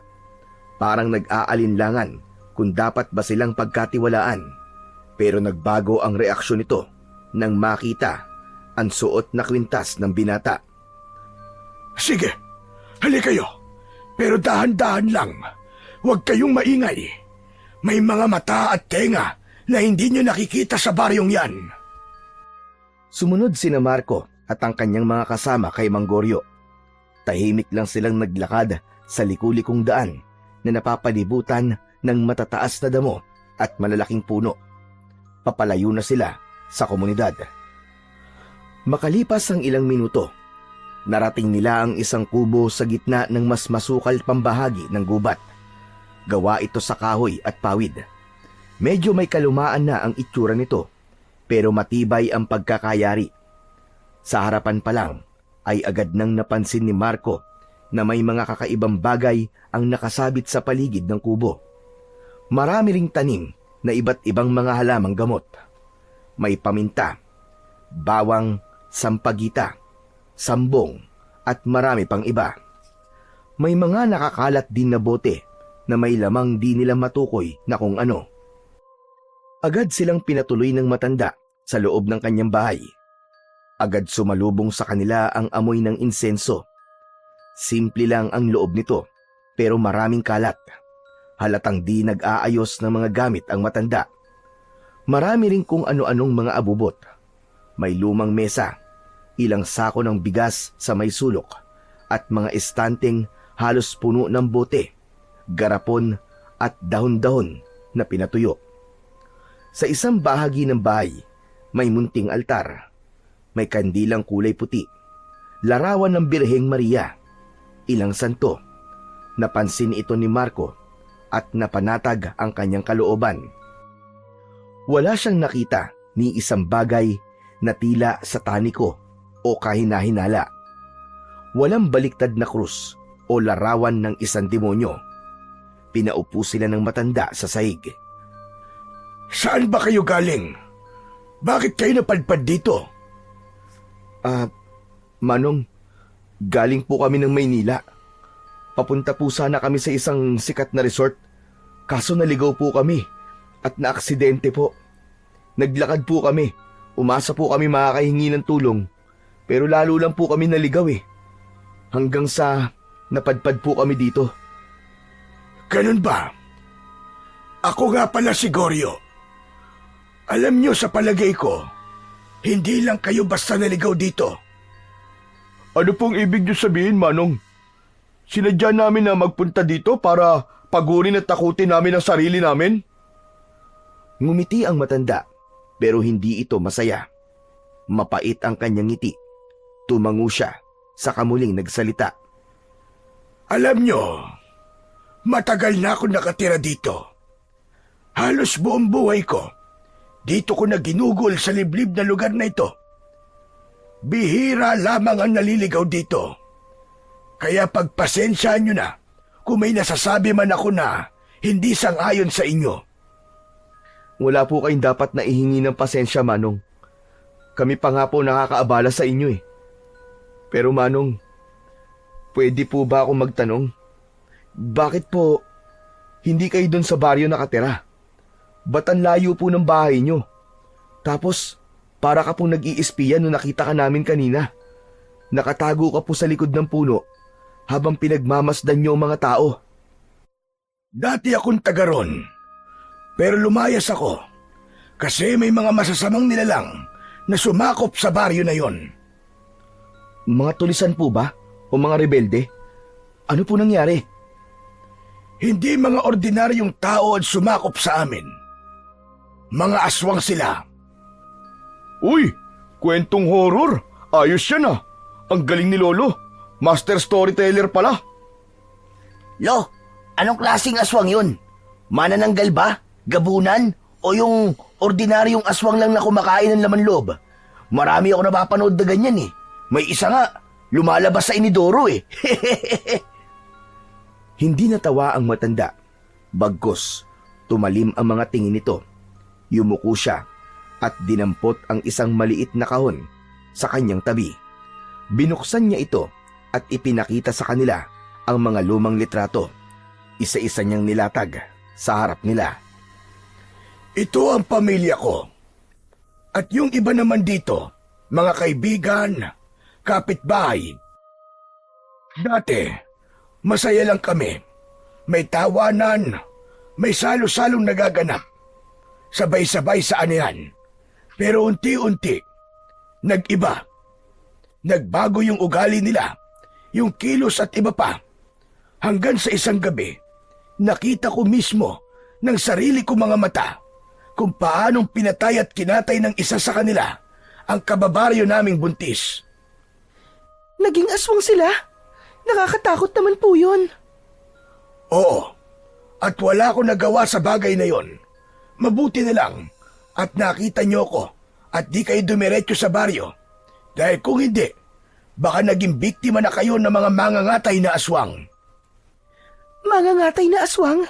Parang nag-aalinlangan kung dapat ba silang pagkatiwalaan. Pero nagbago ang reaksyon nito nang makita ang suot na kwintas ng binata. Sige, hali kayo. Pero dahan-dahan lang. Huwag kayong maingay. May mga mata at tenga na hindi nyo nakikita sa baryong yan. Sumunod sina Marco at ang kanyang mga kasama kay Mangorio. Tahimik lang silang naglakad sa likulikong daan na napapalibutan ng matataas na damo at malalaking puno. Papalayo na sila sa komunidad. Makalipas ang ilang minuto, narating nila ang isang kubo sa gitna ng mas masukal pambahagi ng gubat. Gawa ito sa kahoy at pawid. Medyo may kalumaan na ang itsura nito, pero matibay ang pagkakayari. Sa harapan pa lang, ay agad nang napansin ni Marco na may mga kakaibang bagay ang nakasabit sa paligid ng kubo. Marami ring tanim na iba't ibang mga halamang gamot. May paminta, bawang, sampagita, sambong at marami pang iba. May mga nakakalat din na bote na may lamang di nila matukoy na kung ano. Agad silang pinatuloy ng matanda sa loob ng kanyang bahay. Agad sumalubong sa kanila ang amoy ng insenso. Simple lang ang loob nito pero maraming kalat. Halatang di nag-aayos ng mga gamit ang matanda. Marami rin kung ano-anong mga abubot. May lumang mesa, ilang sako ng bigas sa may sulok, at mga estanteng halos puno ng bote, garapon at dahon-dahon na pinatuyo. Sa isang bahagi ng bahay, may munting altar. May kandilang kulay puti, larawan ng Birheng Maria, ilang santo. Napansin ito ni Marco at napanatag ang kanyang kalooban. Wala siyang nakita ni isang bagay na tila sataniko o kahina-hinala. Walang baliktad na krus o larawan ng isang demonyo. Pinaupo sila ng matanda sa sahig. Saan ba kayo galing? Bakit kayo napadpad dito? Manong, galing po kami ng Maynila. Papunta po sana kami sa isang sikat na resort. Kaso naligaw po kami at naaksidente po. Naglakad po kami. Umasa po kami makakahingi ng tulong. Pero lalo lang po kami naligaw eh. Hanggang sa napadpad po kami dito. Ganun ba? Ako nga pala si Goryo. Alam nyo, sa palagay ko, hindi lang kayo basta naligaw dito. Ano pong ibig nyo sabihin, Manong? Sinadya namin na magpunta dito para pagurin at takutin namin ang sarili namin? Ngumiti ang matanda, pero hindi ito masaya. Mapait ang kanyang ngiti. Tumango siya, saka muling nagsalita. Alam nyo, matagal na ako nakatira dito. Halos buong buhay ko, dito ko na ginugol sa liblib na lugar na ito. Bihira lamang ang naliligaw dito. Kaya pagpasensyaan nyo na kung may nasasabi man ako na hindi sang-ayon sa inyo. Wala po kayong dapat na ihingi ng pasensya, Manong. Kami pa nga po nakakaabala sa inyo eh. Pero Manong, pwede po ba akong magtanong? Bakit po hindi kayo doon sa baryo nakatira? Ba't ang layo po ng bahay nyo? Tapos, para ka pong nag-iispiyan nung nakita ka namin kanina. Nakatago ka po sa likod ng puno habang pinagmamasdan nyo ang mga tao. Dati akong taga ron, pero lumayas ako kasi may mga masasamang nilalang na sumakop sa baryo na yon. Mga tulisan po ba? O mga rebelde? Ano po nangyari? Hindi mga ordinaryong tao ang sumakop sa amin. Mga aswang sila. Uy, kwentong horror. Ayos yan ah. Ang galing ni Lolo. Master storyteller pala. Lo, anong klaseng aswang yun? Manananggal ba? Gabunan? O yung ordinaryong aswang lang na kumakain ng laman loob? Marami ako napapanood na ganyan eh. May isa nga, lumalabas sa inidoro eh. Hindi natawa ang matanda. Bagkus, tumalim ang mga tingin nito. Yumuko siya at dinampot ang isang maliit na kahon sa kanyang tabi. Binuksan niya ito at ipinakita sa kanila ang mga lumang litrato. Isa-isa niyang nilatag sa harap nila. Ito ang pamilya ko. At yung iba naman dito, mga kaibigan, kapitbahay. Dati, masaya lang kami. May tawanan, may salo-salong nagaganap. Sabay-sabay sa anihan. Pero unti-unti, nag-iba. Nagbago yung ugali nila, yung kilos at iba pa. Hanggang sa isang gabi, nakita ko mismo ng sarili ko mga mata kung paanong pinatay at kinatay ng isa sa kanila ang kababaryo naming buntis. Naging aswang sila? Nakakatakot naman po yun. Oo, at wala ko nagawa sa bagay na yon. Mabuti na lang at nakita niyo ko at di kayo dumiretso sa baryo. Dahil kung hindi, baka naging biktima na kayo ng mga mangangatay na aswang. Mangangatay na aswang?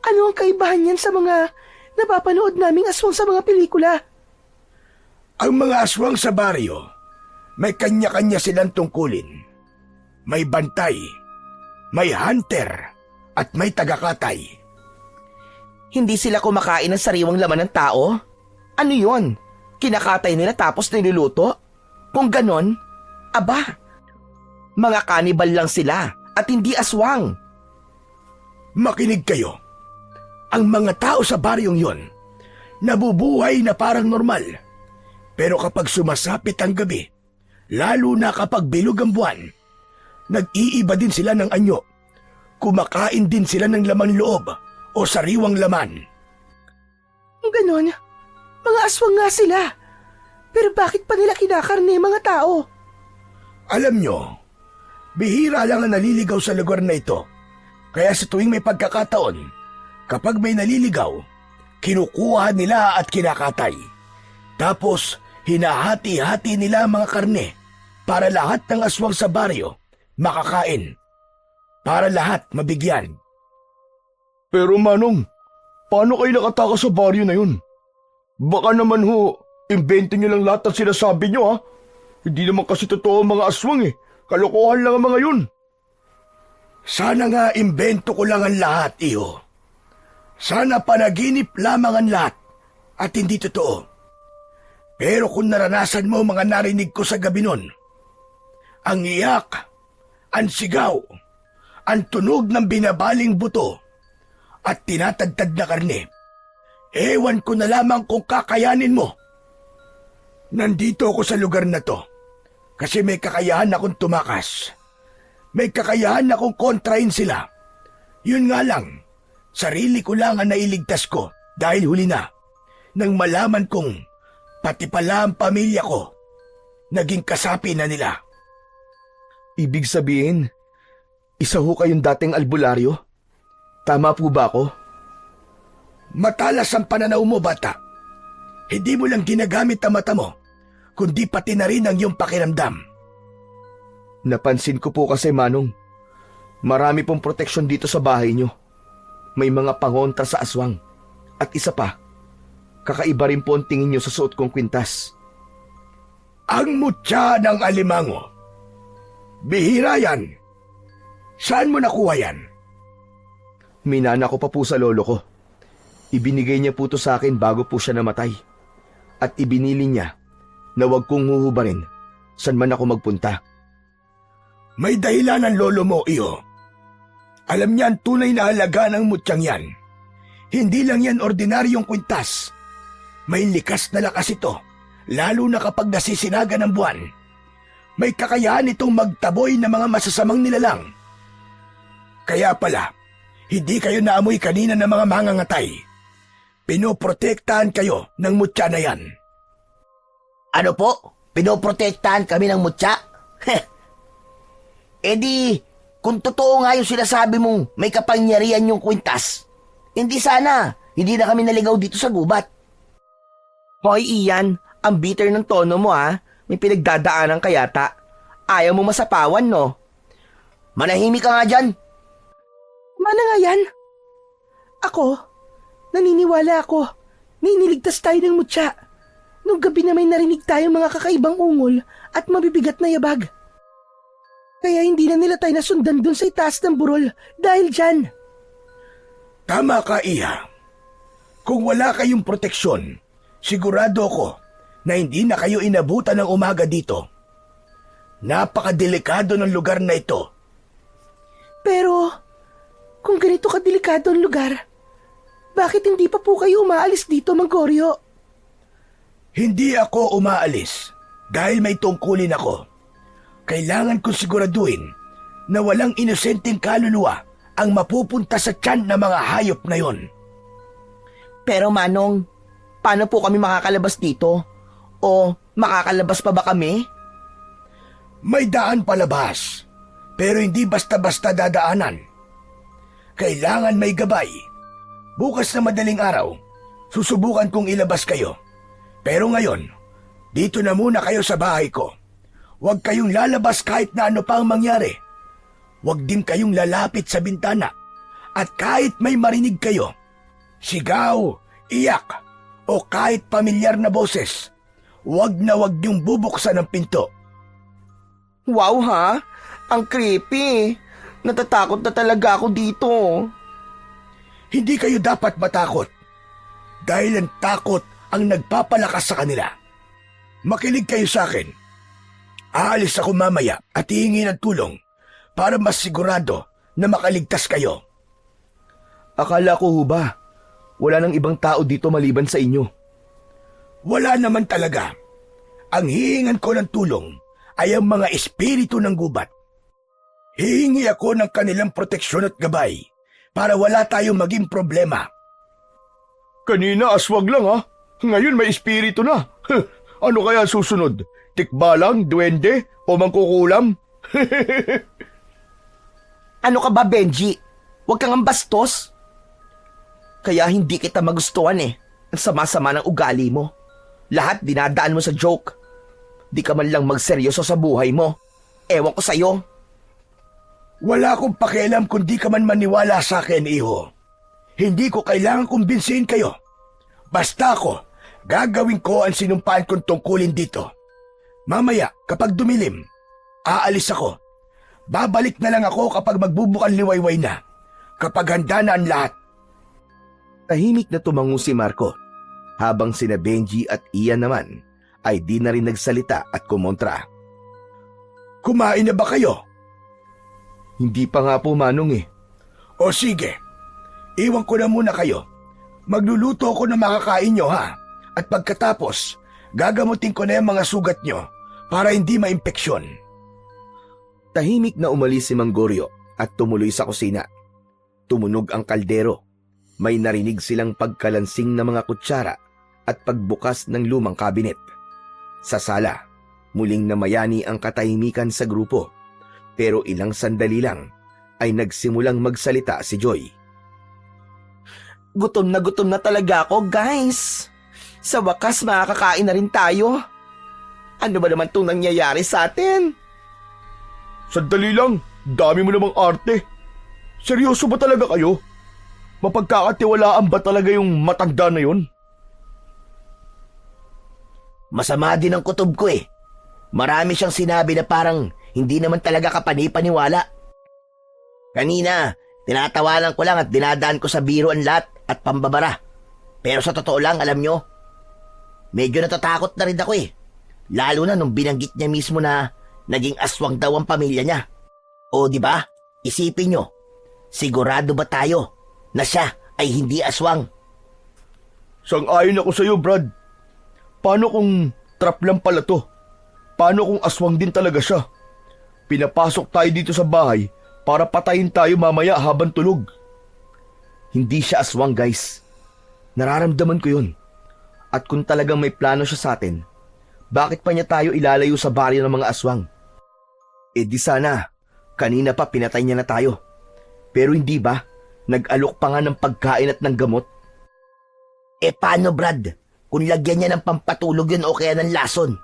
Ano ang kaibahan niyan sa mga napapanood naming aswang sa mga pelikula? Ang mga aswang sa baryo, may kanya-kanya silang tungkulin. May bantay, may hunter, at may tagakatay. Hindi sila kumakain ng sariwang laman ng tao? Ano yon? Kinakatay nila tapos niluluto? Kung ganon, aba, mga kanibal lang sila at hindi aswang. Makinig kayo. Ang mga tao sa baryong yon, nabubuhay na parang normal. Pero kapag sumasapit ang gabi, lalo na kapag bilog ang buwan, nag-iiba din sila ng anyo. Kumakain din sila ng laman loob o sariwang laman. Ganon, mga aswang nga sila. Pero bakit pa nila kinakarne mga tao? Alam nyo, bihira lang ang naliligaw sa lugar na ito. Kaya sa tuwing may pagkakataon, kapag may naliligaw, kinukuha nila at kinakatay. Tapos, hinahati-hati nila ang mga karne para lahat ng aswang sa baryo makakain. Para lahat mabigyan. Pero Manong, paano kayo nakatakas sa baryo na yun? Baka naman imbento nyo lang lahat ng sinasabi nyo ha? Hindi naman kasi totoo ang mga aswang Kalokohan lang ang mga yun. Sana nga imbento ko lang ang lahat, iho. Sana panaginip lamang ang lahat at hindi totoo. Pero kung naranasan mo mga narinig ko sa gabi nun, ang iyak, ang sigaw, ang tunog ng binabaling buto at tinatagtad na karne, ewan ko na lamang kung kakayanin mo. Nandito ako sa lugar na to kasi may kakayahan akong tumakas. May kakayahan akong kontrahin sila. Yun nga lang, sarili ko lang ang nailigtas ko dahil huli na nang malaman kong pati pala ang pamilya ko naging kasapi na nila. Ibig sabihin, isa kayong dating albularyo? Tama po ba ako? Matalas ang pananaw mo, bata. Hindi mo lang ginagamit ang mata mo, kundi pati na rin ang iyong pakiramdam. Napansin ko po kasi, Manong, marami pong proteksyon dito sa bahay nyo. May mga pangontra sa aswang. At isa pa, kakaiba rin po ang tingin nyo sa suot kong kwintas. Ang mutya ng alimango. Bihira yan. Saan mo nakuha yan? Minana ko pa po sa lolo ko. Ibinigay niya po to sa akin bago po siya namatay. At ibinili niya na huwag kong huhubarin saan man ako magpunta. May dahilan ang lolo mo, iyo. Alam niya ang tunay na halaga ng mutyang yan. Hindi lang yan ordinaryong kwintas. May likas na lakas ito, lalo na kapag nasisinaga ng buwan. May kakayahan itong magtaboy ng mga masasamang nilalang. Kaya pala, hindi kayo naamoy kanina ng mga mangangatay. Pinoprotektahan kayo ng mutya na yan. Ano po? Pinoprotektahan kami ng mutya? E di, kung totoo nga yung sinasabi mong may kapangyarihan yung kwintas, hindi sana, hindi na kami naligaw dito sa gubat. Hoy Ian, ang bitter ng tono mo may pinagdadaanan ka yata. Ayaw mo masapawan, no? Manahimik ka nga dyan. Mana nga yan? Ako, naniniwala ako na iniligtas tayo ng mutya. Nung gabi na may narinig tayong mga kakaibang ungol at mabibigat na yabag. Kaya hindi na nila tayo nasundan dun sa itaas ng burol dahil dyan. Tama ka, Iha. Kung wala kayong proteksyon, sigurado ako na hindi na kayo inabutan ng umaga dito. Napakadelikado ng lugar na ito. Pero, kung ganito kadelikado ang lugar, bakit hindi pa po kayo umaalis dito, Mang Goryo? Hindi ako umaalis dahil may tungkulin ako. Kailangan kong siguraduhin na walang inosenteng kaluluwa ang mapupunta sa tiyan ng mga hayop na yon. Pero Manong, paano po kami makakalabas dito? O makakalabas pa ba kami? May daan palabas, pero hindi basta-basta dadaanan. Kailangan may gabay. Bukas na madaling araw, susubukan kong ilabas kayo. Pero ngayon, dito na muna kayo sa bahay ko. Huwag kayong lalabas kahit na ano pa ang mangyari. Huwag din kayong lalapit sa bintana. At kahit may marinig kayo, sigaw, iyak, o kahit pamilyar na boses, Wag na wag niyong bubuksan ang pinto. Wow ha? Ang creepy. Natatakot na talaga ako dito. Hindi kayo dapat matakot. Dahil ang takot ang nagpapalakas sa kanila. Makinig kayo sa akin. Aalis ako mamaya at hihingi ng tulong para mas sigurado na makaligtas kayo. Akala ko ho ba, wala nang ibang tao dito maliban sa inyo. Wala naman talaga. Ang hihingan ko ng tulong ay ang mga espiritu ng gubat. Hihingi ako ng kanilang proteksyon at gabay para wala tayong maging problema. Kanina aswag lang ha, ngayon may espiritu na. Ano kaya susunod? Tikbalang, duwende, o mangkukulam? Ano ka ba, Benji? Huwag kang ambastos. Kaya hindi kita magustuhan eh. Ang sama-sama ng ugali mo. Lahat dinadaan mo sa joke. Di ka man lang magseryoso sa buhay mo. Ewan ko sa'yo. Wala akong pakialam kung di ka man maniwala sa akin, iho. Hindi ko kailangan kumbinsihin kayo. Basta ako, gagawin ko ang sinumpaan kong tungkulin dito. Mamaya, kapag dumilim, aalis ako. Babalik na lang ako kapag magbubukan liwayway na. Kapag handa na ang lahat. Tahimik na tumango si Marco, habang sina Benji at Ian naman ay di na rin nagsalita at kumontra. Kumain na ba kayo? Hindi pa nga po, Manong eh. O sige, iwan ko na muna kayo. Magluluto ako ng makakain nyo ha. At pagkatapos, gagamutin ko na yung mga sugat nyo para hindi maimpeksyon. Tahimik na umalis si Mang Goryo at tumuloy sa kusina. Tumunog ang kaldero. May narinig silang pagkalansing ng mga kutsara at pagbukas ng lumang kabinet. Sa sala, muling namayani ang katahimikan sa grupo. Pero ilang sandali lang ay nagsimulang magsalita si Joy. Gutom na talaga ako, guys. Sa wakas, makakakain na rin tayo. Ano ba naman itong nangyayari sa atin? Sandali lang, dami mo namang arte. Seryoso ba talaga kayo? Mapagkakatiwalaan ba talaga yung matanda na yun? Masama din ang kutob ko eh. Marami siyang sinabi na parang hindi naman talaga kapani-paniwala. Kanina, tinatawanan ko lang at dinadaan ko sa biro ang lahat at pambabara. Pero sa totoo lang, alam nyo, medyo natatakot na rin ako eh. Lalo na nung binanggit niya mismo na naging aswang daw ang pamilya niya. O di ba? Isipin nyo, sigurado ba tayo na siya ay hindi aswang? Sang-ayon ako sa'yo, Brad. Paano kung trap lang pala to? Paano kung aswang din talaga siya? Pinapasok tayo dito sa bahay para patayin tayo mamaya habang tulog. Hindi siya aswang, guys. Nararamdaman ko yun. At kung talagang may plano siya sa atin, bakit pa niya tayo ilalayo sa baryo ng mga aswang? Eh di sana, kanina pa pinatay niya na tayo. Pero hindi ba, nag-alok pa nga ng pagkain at ng gamot? Eh paano, Brad? Kung lagyan niya ng pampatulog yun o kaya ng lason,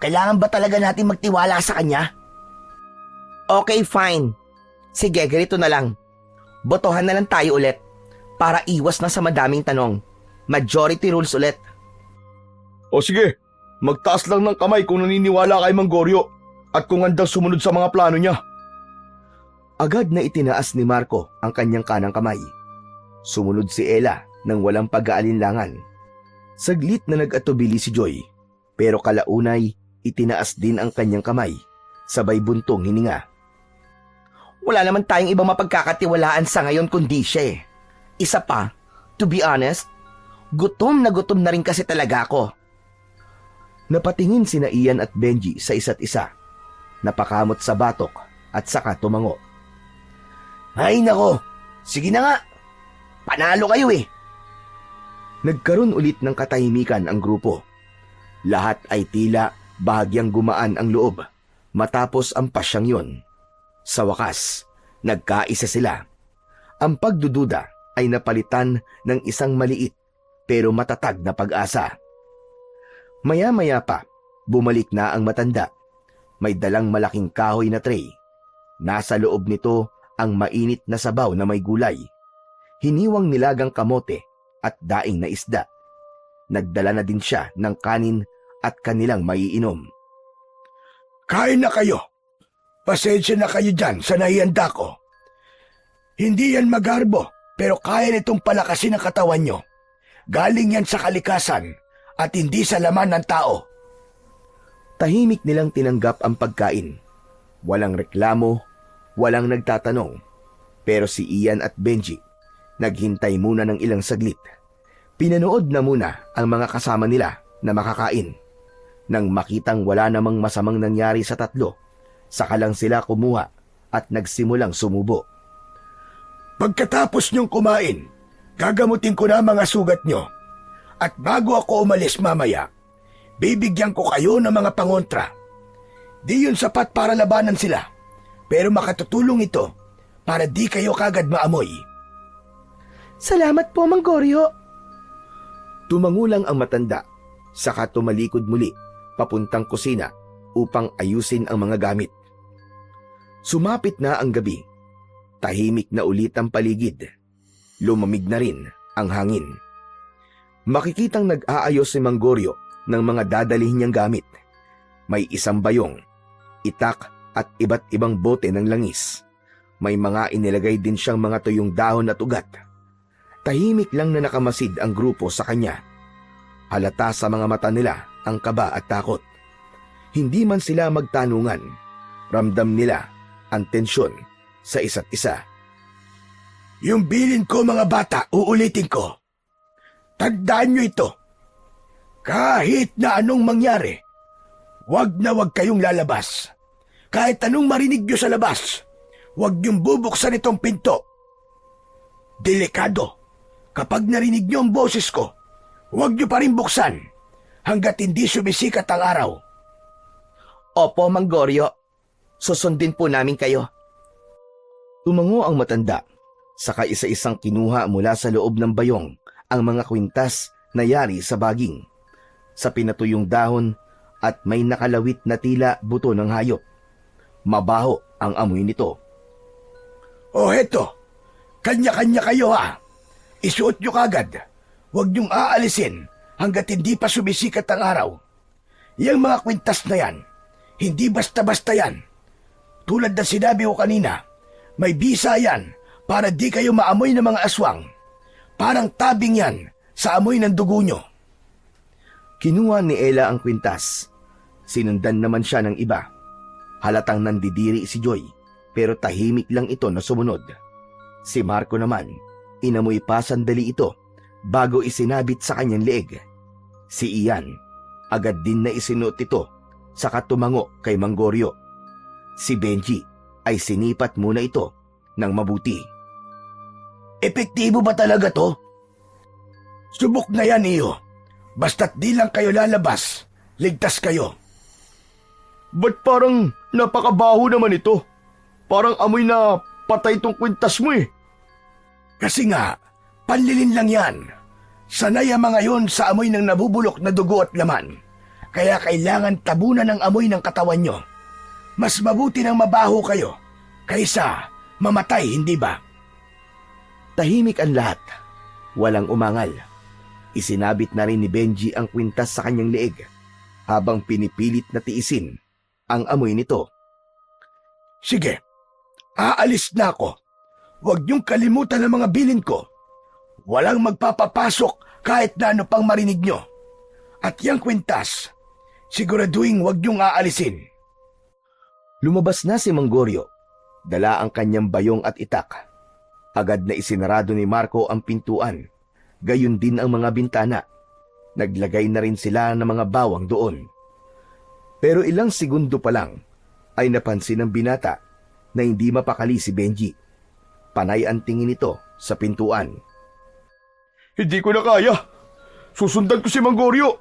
kailangan ba talaga natin magtiwala sa kanya? Okay, fine. Sige, ganito na lang. Botohan na lang tayo ulit para iwas na sa madaming tanong. Majority rules ulit. O sige, magtaas lang ng kamay kung naniniwala kay Mang Goryo at kung handang sumunod sa mga plano niya. Agad na itinaas ni Marco ang kanyang kanang kamay. Sumunod si Ella nang walang pag-aalinlangan. Saglit na nag-atubili si Joy, pero kalaunay itinaas din ang kanyang kamay, sabay buntong hininga. Wala naman tayong ibang mapagkakatiwalaan sa ngayon kundi siya eh. Isa pa, to be honest, gutom na rin kasi talaga ako. Napatingin sina Ian at Benji sa isa't isa. Napakamot sa batok at saka tumango. Ay nako, sige na nga. Panalo kayo eh. Nagkaroon ulit ng katahimikan ang grupo. Lahat ay tila bahagyang gumaan ang loob matapos ang pasyang yon. Sa wakas, nagkaisa sila. Ang pagdududa ay napalitan ng isang maliit pero matatag na pag-asa. Maya-maya pa, bumalik na ang matanda. May dalang malaking kahoy na tray. Nasa loob nito ang mainit na sabaw na may gulay. Hiniwang nilagang kamote at daing na isda. Nagdala na din siya ng kanin at kanilang maiinom. Kain na kayo. Pasensya na kayo dyan sa naihanda ko. Hindi yan magarbo, pero kaya nitong palakasin ang katawan nyo. Galing yan sa kalikasan at hindi sa laman ng tao. Tahimik nilang tinanggap ang pagkain. Walang reklamo, walang nagtatanong. Pero si Ian at Benji, naghintay muna ng ilang saglit. Pinanood na muna ang mga kasama nila na makakain. Nang makitang wala namang masamang nangyari sa tatlo, saka lang sila kumuha at nagsimulang sumubo. Pagkatapos nyong kumain, gagamutin ko na mga sugat nyo. At bago ako umalis mamaya, bibigyan ko kayo ng mga pangontra. Di yun sapat para labanan sila, pero makatutulong ito para di kayo kagad maamoy. Salamat po, Mang Goryo. Tumangulang ang matanda, saka tumalikod muli papuntang kusina upang ayusin ang mga gamit. Sumapit na ang gabi. Tahimik na ulit ang paligid. Lumamig na rin ang hangin. Makikitang nag-aayos si Mang Goryo ng mga dadalhin niyang gamit. May isang bayong, itak at iba't ibang bote ng langis. May mga inilagay din siyang mga tuyong dahon at ugat. Tahimik lang na nakamasid ang grupo sa kanya. Halata sa mga mata nila ang kaba at takot. Hindi man sila magtanungan, ramdam nila ang tensyon sa isa't isa. Yung bilin ko mga bata, uulitin ko. Tandaan nyo ito. Kahit na anong mangyari, wag na wag kayong lalabas. Kahit anong marinig nyo sa labas, wag nyong bubuksan itong pinto. Delikado. Kapag narinig nyo ang boses ko, wag nyo pa rin buksan hanggat hindi sumisikat ang araw. Opo, Mang Goryo. Susundin po namin kayo. Tumango ang matanda, saka isa-isang kinuha mula sa loob ng bayong ang mga kwintas na yari sa baging. Sa pinatuyong dahon at may nakalawit na tila buto ng hayop. Mabaho ang amoy nito. O heto, kanya-kanya kayo ha. Isuot nyo kagad. Huwag nyong aalisin hanggat hindi pa sumisikat ang araw. Yang mga kwintas na yan, hindi basta-basta yan. Tulad na sinabi ko kanina, may bisa yan para di kayo maamoy ng mga aswang. Parang tabing yan sa amoy ng dugo nyo. Kinuha ni Ella ang kwintas. Sinundan naman siya ng iba. Halatang nandidiri si Joy, pero tahimik lang ito na sumunod. Si Marco naman, inamoy pa sandali ito bago isinabit sa kanyang leeg. Si Ian, agad din na isinuot ito, saka tumango kay Mang Goryo. Si Benji ay sinipat muna ito ng mabuti. Epektibo ba talaga to? Subok na yan iyo. Basta't di lang kayo lalabas, ligtas kayo. Ba't parang napakabaho naman ito? Parang amoy na patay tong kwintas mo eh. Kasi nga, panlilin lang yan. Sanay ang mga yon sa amoy ng nabubulok na dugo at laman. Kaya kailangan tabunan ng amoy ng katawan nyo. Mas mabuti nang mabaho kayo kaysa mamatay, hindi ba? Tahimik ang lahat. Walang umangal. Isinabit na rin ni Benji ang kwintas sa kanyang leeg habang pinipilit na tiisin ang amoy nito. Sige, aalis na ako. Huwag niyong kalimutan ang mga bilin ko. Walang magpapapasok kahit na ano pang marinig nyo. At yung kwintas, siguraduhin huwag niyong aalisin. Lumabas na si Mang Goryo. Dala ang kanyang bayong at itak. Agad na isinarado ni Marco ang pintuan. Gayon din ang mga bintana. Naglagay na rin sila ng mga bawang doon. Pero ilang segundo pa lang ay napansin ng binata na hindi mapakali si Benji. Panay ang tingin nito sa pintuan. Hindi ko na kaya. Susundan ko si Mang Goryo.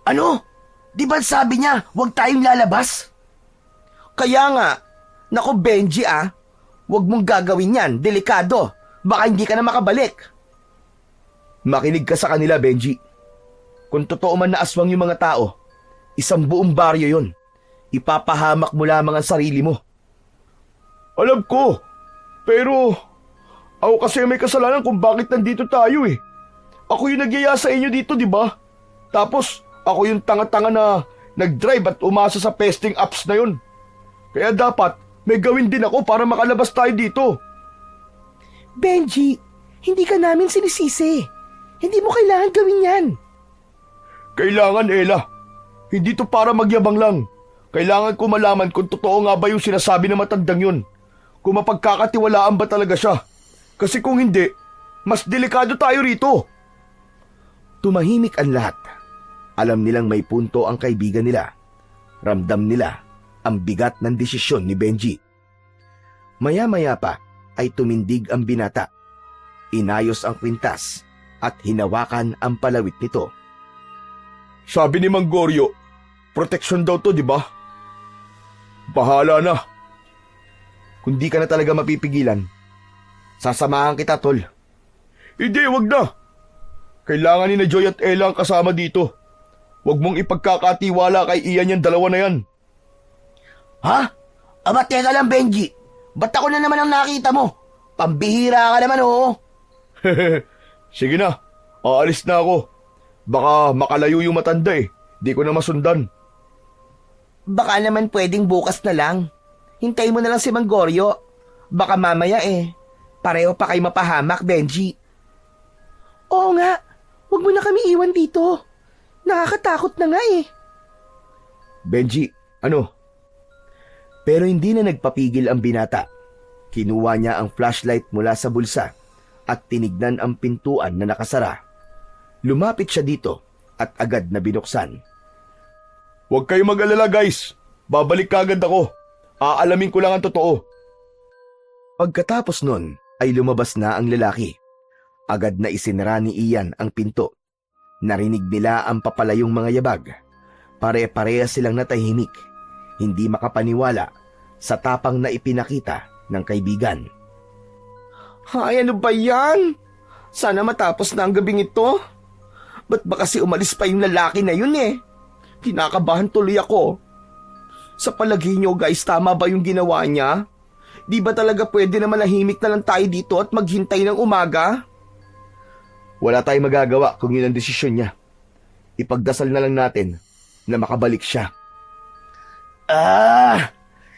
Ano? Di ba sabi niya, huwag tayong lalabas? Kaya nga, naku Benji huwag mong gagawin yan, delikado. Baka hindi ka na makabalik. Makinig ka sa kanila, Benji. Kung totoo man na aswang yung mga tao, isang buong baryo yon. Ipapahamak mo lamang ang sarili mo. Alam ko. Pero ako kasi may kasalanan kung bakit nandito tayo eh. Ako yung nagyaya sa inyo dito, di ba? Tapos Ako yung tanga-tanga na nag-drive at umasa sa pesting apps na yun. Kaya dapat may gawin din ako para makalabas tayo dito. Benji, hindi ka namin sinisisi. Hindi mo kailangan gawin yan. Kailangan, Ella. Hindi to para magyabang lang. Kailangan ko malaman kung totoo nga ba yung sinasabi ng matandang yun. Kung mapagkakatiwalaan ba talaga siya. Kasi kung hindi, mas delikado tayo rito. Tumahimik ang lahat. Alam nilang may punto ang kaibigan nila. Ramdam nila ang bigat ng desisyon ni Benji. Maya-maya pa ay tumindig ang binata. Inayos ang kwintas at hinawakan ang palawit nito. Sabi ni Mang Goryo, proteksyon daw to, di ba? Bahala na. Kung di ka na talaga mapipigilan, sasamahan kita, tol. Hindi, wag na. Kailangan ni na Joy at Ella ang kasama dito. Wag mong ipagkakatiwala kay Ian yung dalawa na yan. Ha? Aba, teka lang, Benji. Ba't ako na naman ang nakita mo? Pambihira ka naman, oo. Sige na, aalis na ako. Baka makalayo yung matanda eh. Di ko na masundan. Baka naman pwedeng bukas na lang. Hintay mo na lang si Mang Goryo. Baka mamaya pareho pa kayo mapahamak, Benji. Oo nga, huwag mo na kami iwan dito. Nakakatakot na nga eh. Benji, ano? Pero hindi na nagpapigil ang binata. Kinuha niya ang flashlight mula sa bulsa at tinignan ang pintuan na nakasara. Lumapit siya dito at agad na binuksan. Huwag kayo mag-alala, guys. Babalik kagad ako. Aalamin ko lang ang totoo. Pagkatapos nun ay lumabas na ang lalaki. Agad na isinara ni Ian ang pinto. Narinig nila ang papalayong mga yabag. Pare-pareha silang natahimik. Hindi makapaniwala sa tapang na ipinakita ng kaibigan. Ay, ano ba yan? Sana matapos na ang gabing ito. Ba't ba kasi umalis pa yung lalaki na yun eh? Kinakabahan tuloy ako. Sa palagay nyo guys, tama ba yung ginawa niya? Di ba talaga pwede na manahimik na lang tayo dito at maghintay ng umaga? Wala tayong magagawa kung yun ang desisyon niya. Ipagdasal na lang natin na makabalik siya.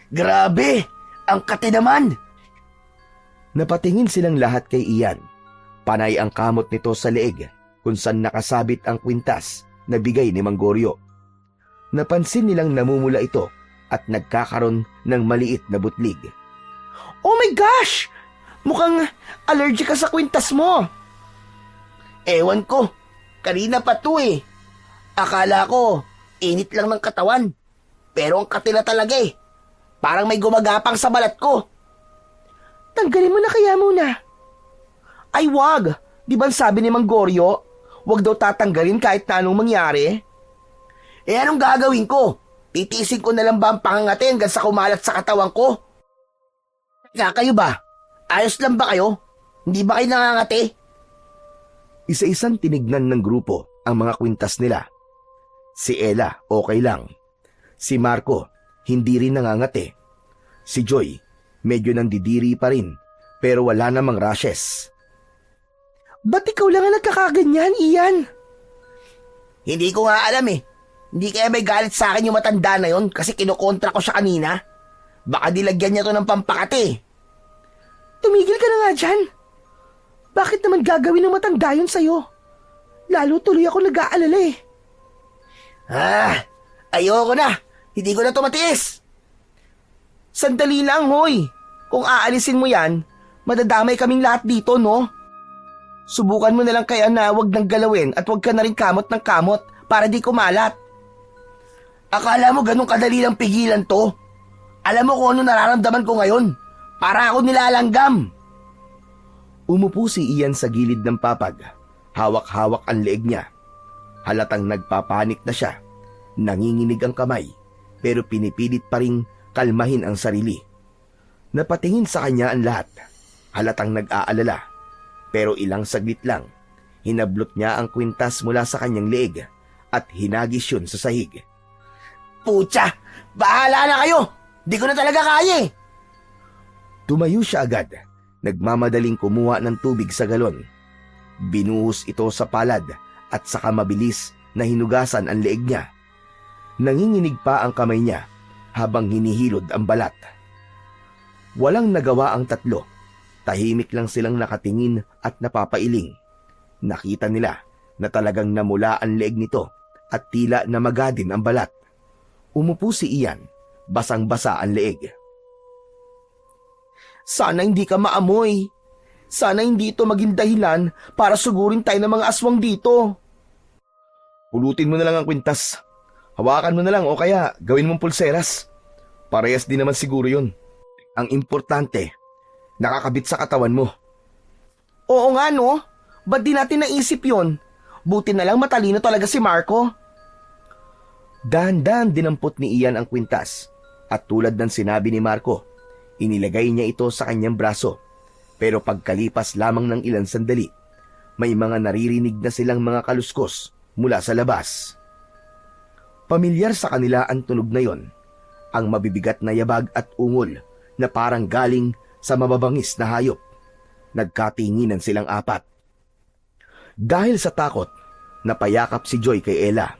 Grabe! Ang kate naman! Napatingin silang lahat kay Ian. Panay ang kamot nito sa leeg kung saan nakasabit ang kwintas na bigay ni Mang Goryo. Napansin nilang namumula ito at nagkakaroon ng maliit na butlig. Oh my gosh! Mukhang allergic ka sa kwintas mo. Ewan ko, kanina pa to eh. Akala ko, init lang ng katawan. Pero ang katila talaga eh. Parang may gumagapang sa balat ko. Tanggalin mo na kaya muna. Ay wag! Di ba sabi ni Mang Goryo, wag daw tatanggalin kahit na anong mangyari? Eh anong gagawin ko? Titiisin ko na lang ba ang pangangati hanggang sa kumalat sa katawan ko? Kaya kayo ba? Ayos lang ba kayo? Hindi ba kayo nangangati? Isa-isang tinignan ng grupo ang mga kwintas nila. Si Ella, okay lang. Si Marco, hindi rin nangangati. Si Joy, medyo nandidiri pa rin, pero wala namang rashes. Ba't ikaw lang ang nagkakaganyan, Ian? Hindi ko nga alam eh. Hindi kaya may galit sa akin yung matanda na yon kasi kinukontra ko siya kanina. Baka dilagyan niya to ng pampakati. Tumigil ka na nga dyan. Bakit naman gagawin ng matanda yun sa'yo? Lalo tuloy ako nag-aalala eh. Ayoko na. Hindi ko na to matiis. Sandali lang, hoy. Kung aalisin mo yan, madadamay kaming lahat dito, no? Subukan mo na lang kaya na wag nang galawin at wag ka na rin kamot ng kamot para di kumalat. Akala mo ganun kadali lang pigilan to? Alam mo kung ano nararamdaman ko ngayon? Para ako nilalanggam. Umupo si Ian sa gilid ng papag. Hawak-hawak ang leeg niya. Halatang nagpapanik na siya. Nanginginig ang kamay, pero pinipilit pa ring kalmahin ang sarili. Napatingin sa kanya ang lahat. Halatang nag-aalala. Pero ilang saglit lang, hinablot niya ang kwintas mula sa kanyang leeg at hinagis yun sa sahig. Pucha! Bahala na kayo! Di ko na talaga kaya eh! Tumayo siya agad. Nagmamadaling kumuha ng tubig sa galon. Binuhos ito sa palad at saka mabilis na hinugasan ang leeg niya. Nanginginig pa ang kamay niya habang hinihilod ang balat. Walang nagawa ang tatlo. Tahimik lang silang nakatingin at napapailing. Nakita nila na talagang namula ang leeg nito at tila namaga din ang balat. Umupo si Ian, basang-basa ang leeg. Sana hindi ka maamoy. Sana hindi ito maging dahilan para sugurin tayo ng mga aswang dito. Pulutin mo na lang ang kwintas. Hawakan mo na lang o kaya gawin mong pulseras. Parehas din naman siguro yun. Ang importante, nakakabit sa katawan mo. Oo nga no, ba't di natin naisip yon? Buti na lang matalino talaga si Marco. Dahan-dahan dinampot ni Ian ang kwintas at tulad ng sinabi ni Marco, inilagay niya ito sa kanyang braso. Pero pagkalipas lamang ng ilang sandali, may mga naririnig na silang mga kaluskos mula sa labas. Pamilyar sa kanila ang tunog na yon, ang mabibigat na yabag at ungol na parang galing sa mababangis na hayop. Nagkatinginan silang apat. Dahil sa takot, napayakap si Joy kay Ella.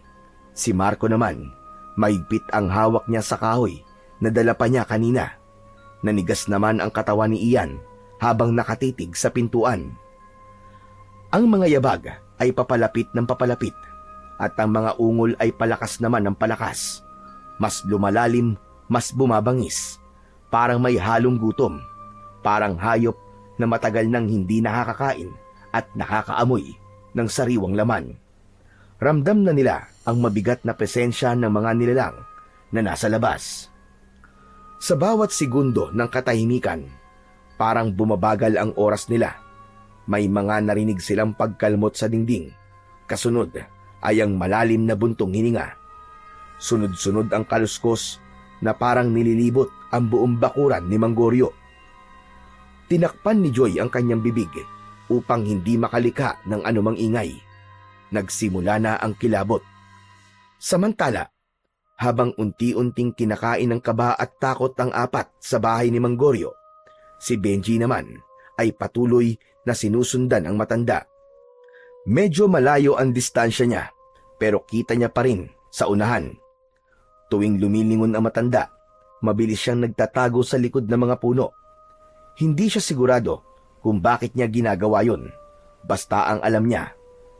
Si Marco naman, mahigpit ang hawak niya sa kahoy na dala pa niya kanina. Nanigas naman ang katawan ni Ian habang nakatitig sa pintuan. Ang mga yabag ay papalapit ng papalapit at ang mga ungol ay palakas naman ng palakas. Mas lumalalim, mas bumabangis. Parang may halong gutom. Parang hayop na matagal nang hindi nakakakain at nakakaamoy ng sariwang laman. Ramdam na nila ang mabigat na presensya ng mga nilalang na nasa labas. Sa bawat segundo ng katahimikan, parang bumabagal ang oras nila. May mga narinig silang pagkalmot sa dingding. Kasunod ay ang malalim na buntong hininga. Sunod-sunod ang kaluskos na parang nililibot ang buong bakuran ni Manggorio. Tinakpan ni Joy ang kanyang bibig upang hindi makalika ng anumang ingay. Nagsimula na ang kilabot. Samantala, habang unti-unting kinakain ng kaba at takot ang apat sa bahay ni Manggorio, si Benji naman ay patuloy na sinusundan ang matanda. Medyo malayo ang distansya niya, pero kita niya pa rin sa unahan. Tuwing lumilingon ang matanda, mabilis siyang nagtatago sa likod ng mga puno. Hindi siya sigurado kung bakit niya ginagawa yun. Basta ang alam niya,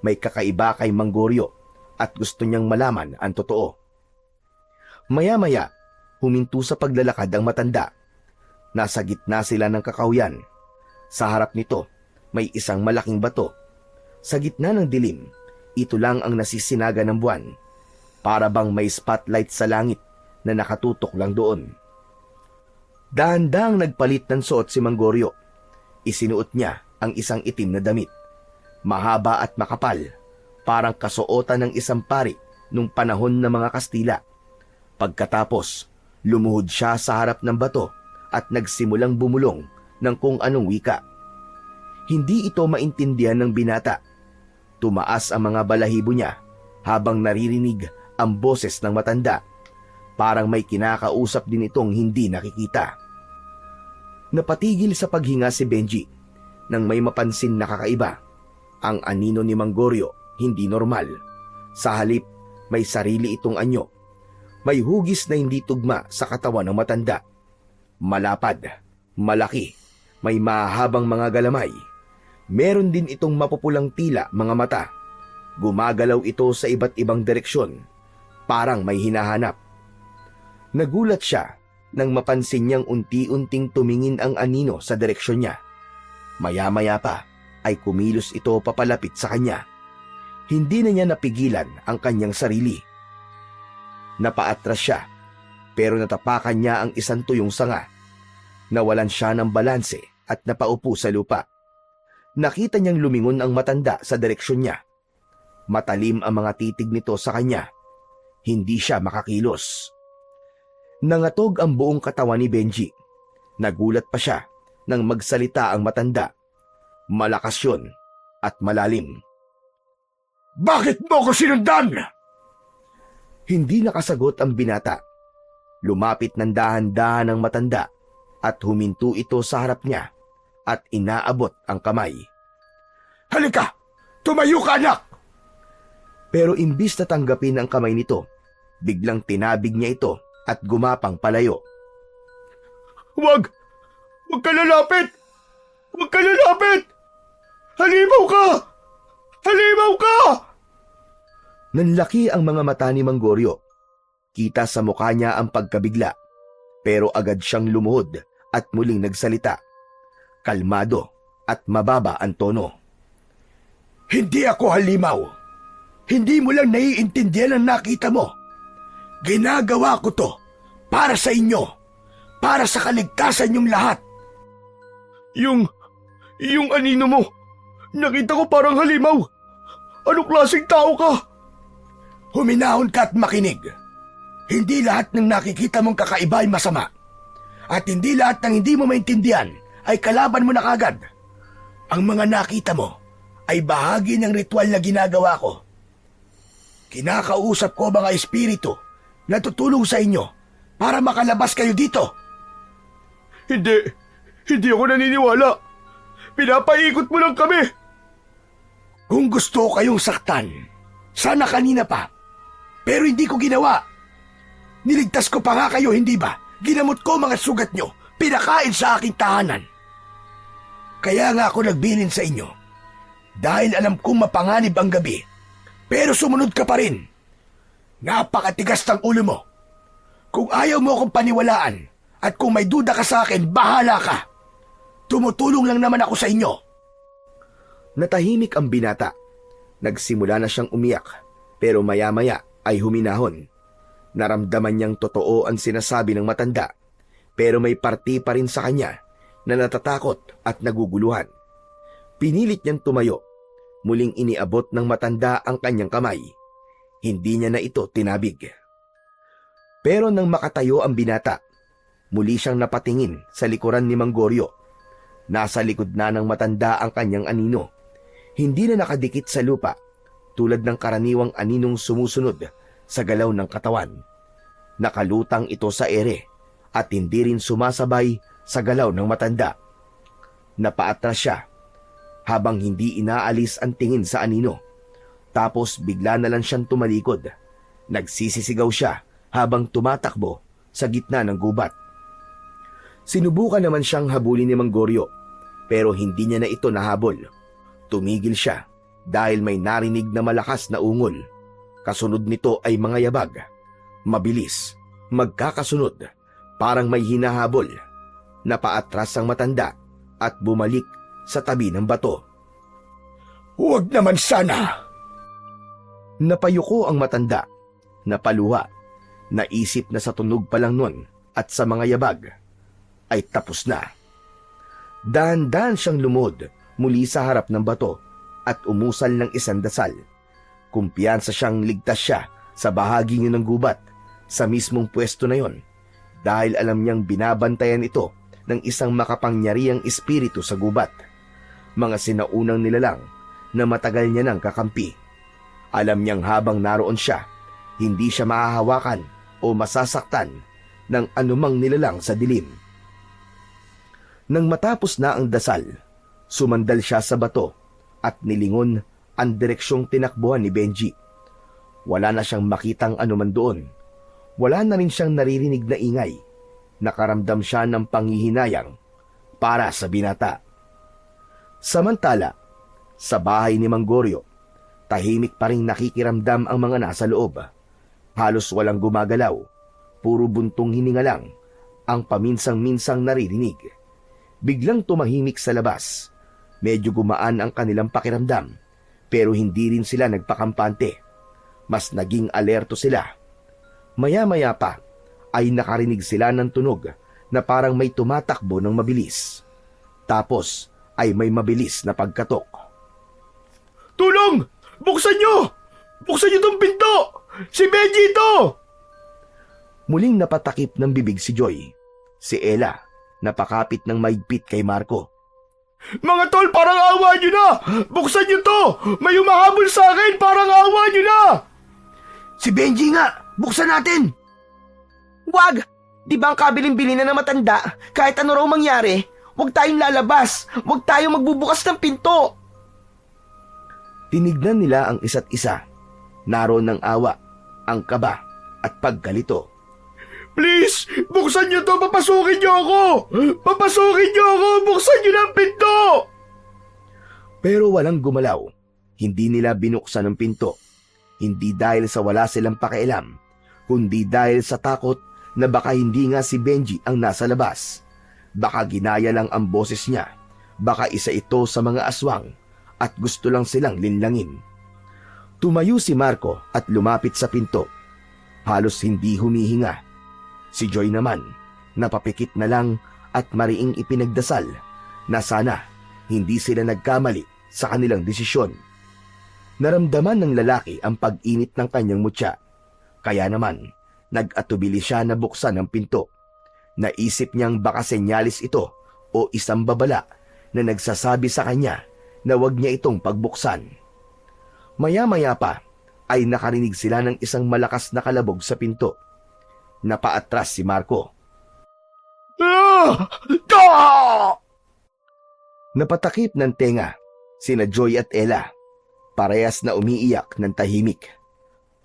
may kakaiba kay Manggorio at gusto niyang malaman ang totoo. Maya-maya, huminto sa paglalakad ang matanda. Nasa gitna sila ng kakauyan. Sa harap nito, may isang malaking bato. Sa gitna ng dilim, ito lang ang nasisinaga ng buwan. Para bang may spotlight sa langit na nakatutok lang doon. Dahan-dahang nagpalit ng suot si Manggorio. Isinuot niya ang isang itim na damit. Mahaba at makapal, parang kasuotan ng isang pari nung panahon ng mga Kastila. Pagkatapos, lumuhod siya sa harap ng bato at nagsimulang bumulong ng kung anong wika. Hindi ito maintindihan ng binata. Tumaas ang mga balahibo niya habang naririnig ang boses ng matanda. Parang may kinakausap din itong hindi nakikita. Napatigil sa paghinga si Benji nang may mapansin na kakaiba. Ang anino ni Manggorio hindi normal. Sa halip, may sarili itong anyo. May hugis na hindi tugma sa katawan ng matanda. Malapad, malaki, may mahabang mga galamay. Meron din itong mapupulang tila mga mata. Gumagalaw ito sa iba't ibang direksyon. Parang may hinahanap. Nagulat siya nang mapansin niyang unti-unting tumingin ang anino sa direksyon niya. Maya-maya pa ay kumilos ito papalapit sa kanya. Hindi na niya napigilan ang kanyang sarili. Napaatras siya, pero natapakan niya ang isang tuyong sanga. Nawalan siya ng balanse at napaupo sa lupa. Nakita niyang lumingon ang matanda sa direksyon niya. Matalim ang mga titig nito sa kanya. Hindi siya makakilos. Nangatog ang buong katawan ni Benji. Nagulat pa siya nang magsalita ang matanda. Malakas yun at malalim. Bakit mo ko sinundan? Hindi nakasagot ang binata. Lumapit ng dahan-dahan ang matanda at huminto ito sa harap niya at inaabot ang kamay. Halika! Tumayo ka, anak! Pero imbis na tanggapin ang kamay nito, biglang tinabig niya ito at gumapang palayo. Huwag! Huwag ka lalapit! Huwag ka lalapit! Halimaw ka! Halimaw ka! Nanlaki ang mga mata ni Mang Goryo. Kita sa mukha niya ang pagkabigla, pero agad siyang lumuhod at muling nagsalita. Kalmado at mababa ang tono. Hindi ako halimaw. Hindi mo lang naiintindihan ang nakita mo. Ginagawa ko to para sa inyo. Para sa kaligtasan niyong lahat. Yung anino mo, nakita ko parang halimaw. Anong klaseng tao ka? Huminahon ka at makinig. Hindi lahat ng nakikita mong kakaiba ay masama. At hindi lahat ng hindi mo maintindihan ay kalaban mo na kagad. Ang mga nakita mo ay bahagi ng ritual na ginagawa ko. Kinakausap ko mga espiritu na tutulong sa inyo para makalabas kayo dito. Hindi ako naniniwala. Pinapaikot mo lang kami. Kung gusto ko kayong saktan, sana kanina pa. Pero hindi ko ginawa. Niligtas ko pa nga kayo, hindi ba? Ginamot ko mga sugat nyo, pinakain sa aking tahanan. Kaya nga ako nagbilin sa inyo. Dahil alam kong mapanganib ang gabi. Pero sumunod ka pa rin. Napakatigas ng ulo mo. Kung ayaw mo akong paniwalaan at kung may duda ka sa akin, bahala ka. Tumutulong lang naman ako sa inyo. Natahimik ang binata. Nagsimula na siyang umiyak, pero maya-maya ay huminahon. Naramdaman niyang totoo ang sinasabi ng matanda, pero may parti pa rin sa kanya na natatakot at naguguluhan. Pinilit niyang tumayo. Muling iniabot ng matanda ang kanyang kamay. Hindi niya na ito tinabig. Pero nang makatayo ang binata, muli siyang napatingin sa likuran ni Mang Goryo. Nasa likod na ng matanda ang kanyang anino. Hindi na nakadikit sa lupa, tulad ng karaniwang aninong sumusunod sa galaw ng katawan. Nakalutang ito sa ere at hindi rin sumasabay sa galaw ng matanda. Napaatras siya habang hindi inaalis ang tingin sa anino. Tapos bigla na lang siyang tumalikod. Nagsisisigaw siya habang tumatakbo sa gitna ng gubat. Sinubukan naman siyang habulin ni Mang Goryo, pero hindi niya na ito nahabol. Tumigil siya dahil may narinig na malakas na ungol. Kasunod nito ay mga yabag. Mabilis, magkakasunod, parang may hinahabol. Napaatras ang matanda at bumalik sa tabi ng bato. Huwag naman sana. Napayuko ang matanda, napaluha, naisip na sa tunog pa lang nun at sa mga yabag ay tapos na. Dahan-dahan siyang lumod muli sa harap ng bato at umusal ng isang dasal. Kumpiyansa siyang ligtas siya sa bahagi niyo ng gubat sa mismong pwesto na yon dahil alam niyang binabantayan ito ng isang makapangyarihang espiritu sa gubat. Mga sinaunang nilalang na matagal niya nang kakampi. Alam niyang habang naroon siya, hindi siya mahahawakan o masasaktan ng anumang nilalang sa dilim. Nang matapos na ang dasal, sumandal siya sa bato at nilingon ang direksyong tinakbuhan ni Benji. Wala na siyang makitang anuman doon. Wala na rin siyang naririnig na ingay. Nakaramdam siya ng panghihinayang para sa binata. Samantala, sa bahay ni Mang Goryo, tahimik pa rin nakikiramdam ang mga nasa loob. Halos walang gumagalaw, puro buntong hininga lang ang paminsang-minsang naririnig. Biglang tumahimik sa labas. Medyo gumaan ang kanilang pakiramdam, pero hindi rin sila nagpakampante. Mas naging alerto sila. Maya-maya pa ay nakarinig sila ng tunog na parang may tumatakbo ng mabilis. Tapos ay may mabilis na pagkatok. Tulong! Buksan nyo! Buksan nyo tong pinto! Si Benji ito! Muling napatakip ng bibig si Joy. Si Ella, napakapit ng maigpit kay Marco. Mga tol, parang awa nyo na! Buksan nyo to! May umahabol sa akin! Parang awa nyo na! Si Benji nga! Buksan natin! Wag! Di ba ang kabilin-bilin na matanda? Kahit ano raw mangyari, wag tayong lalabas. Wag tayong magbubukas ng pinto. Tinignan nila ang isa't isa. Naroon ng awa, ang kaba at pagkalito. Please, buksan niyo to, papasukin niyo ako! Papasukin niyo ako, buksan niyo ng pinto! Pero walang gumalaw. Hindi nila binuksan ang pinto. Hindi dahil sa wala silang pakialam, kundi dahil sa takot na baka hindi nga si Benji ang nasa labas. Baka ginaya lang ang boses niya. Baka isa ito sa mga aswang at gusto lang silang linlangin. Tumayo si Marco at lumapit sa pinto. Halos hindi humihinga. Si Joy naman, napapikit na lang at mariing ipinagdasal na sana hindi sila nagkamali sa kanilang desisyon. Naramdaman ng lalaki ang pag-init ng kanyang mutya. Kaya naman, nag-atubili siya na buksan ang pinto. Naisip niyang baka senyalis ito o isang babala na nagsasabi sa kanya na wag niya itong pagbuksan. Maya-maya pa ay nakarinig sila ng isang malakas na kalabog sa pinto. Napaatras si Marco. Napatakip ng tenga sina Joy at Ella. Parehas na umiiyak ng tahimik.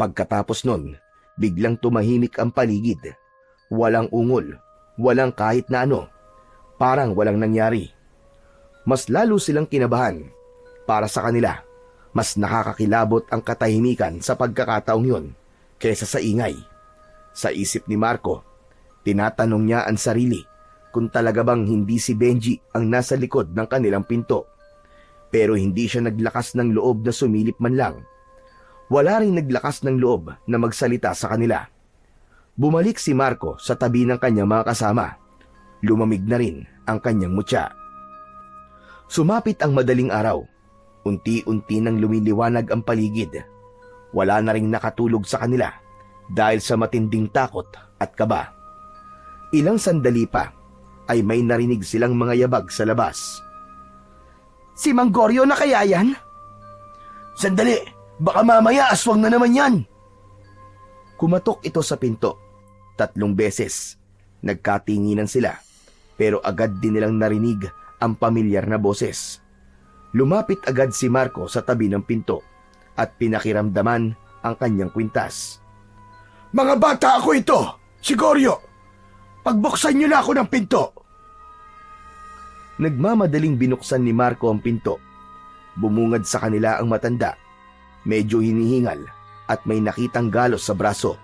Pagkatapos nun, biglang tumahimik ang paligid. Walang ungol, walang kahit na ano. Parang walang nangyari. Mas lalo silang kinabahan. Para sa kanila, mas nakakakilabot ang katahimikan sa pagkakataong yun kaysa sa ingay. Sa isip ni Marco, tinatanong niya ang sarili kung talaga bang hindi si Benji ang nasa likod ng kanilang pinto. Pero hindi siya naglakas ng loob na sumilip man lang. Wala rin naglakas ng loob na magsalita sa kanila. Bumalik si Marco sa tabi ng kanyang mga kasama. Lumamig na rin ang kanyang mutya. Sumapit ang madaling araw. Unti-unti nang lumiliwanag ang paligid. Wala na ring nakatulog sa kanila dahil sa matinding takot at kaba. Ilang sandali pa ay may narinig silang mga yabag sa labas. Si Mang Goryo na kaya yan? Sandali, baka mamaya aswang na naman yan. Kumatok ito sa pinto. 3 beses. Nagkatinginan sila, pero agad din nilang narinig ang pamilyar na boses. Lumapit agad si Marco sa tabi ng pinto at pinakiramdaman ang kanyang kwintas. Mga bata, ako ito, si Goryo. Pagbuksan niyo na ako ng pinto. Nagmamadaling binuksan ni Marco ang pinto. Bumungad sa kanila ang matanda. Medyo hinihingal at may nakitang galos sa braso.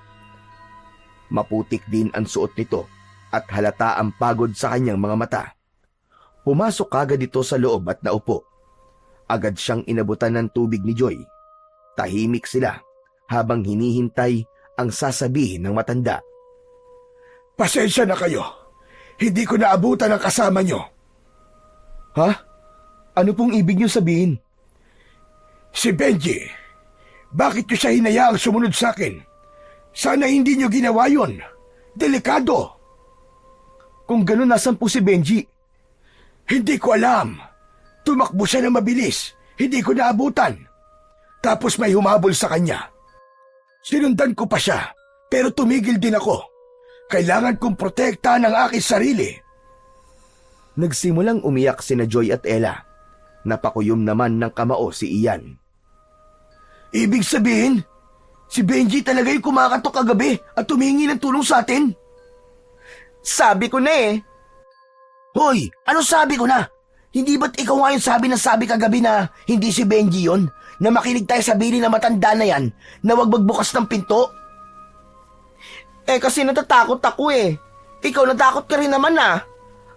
Maputik din ang suot nito at halata ang pagod sa kanyang mga mata. Pumasok agad ito sa loob at naupo. Agad siyang inabutan ng tubig ni Joy. Tahimik sila habang hinihintay ang sasabihin ng matanda. Pasensya na kayo. Hindi ko naabutan ang kasama nyo. Ha? Ano pong ibig niyo sabihin? Si Benji. Bakit nyo siya hinayaang sumunod sa akin? Sana hindi nyo ginawa yun. Delikado. Kung gano'n, nasan po si Benji? Hindi ko alam. Tumakbo siya na mabilis. Hindi ko naabutan. Tapos may humabol sa kanya. Sinundan ko pa siya, pero tumigil din ako. Kailangan kong protektahan ang aking sarili. Nagsimulang umiyak sina Joy at Ella. Napakuyom naman ng kamao si Ian. Ibig sabihin, si Benji talaga yung kumakatok kagabi at tumingi ng tulong sa atin? Sabi ko na eh. Hoy, ano sabi ko na? Hindi ba't ikaw nga yung sabi kagabi na hindi si Benji yon? Na makinig tayo sa bili na matanda na yan na wag magbukas ng pinto? Eh kasi natatakot ako eh. Ikaw natakot ka rin naman ah.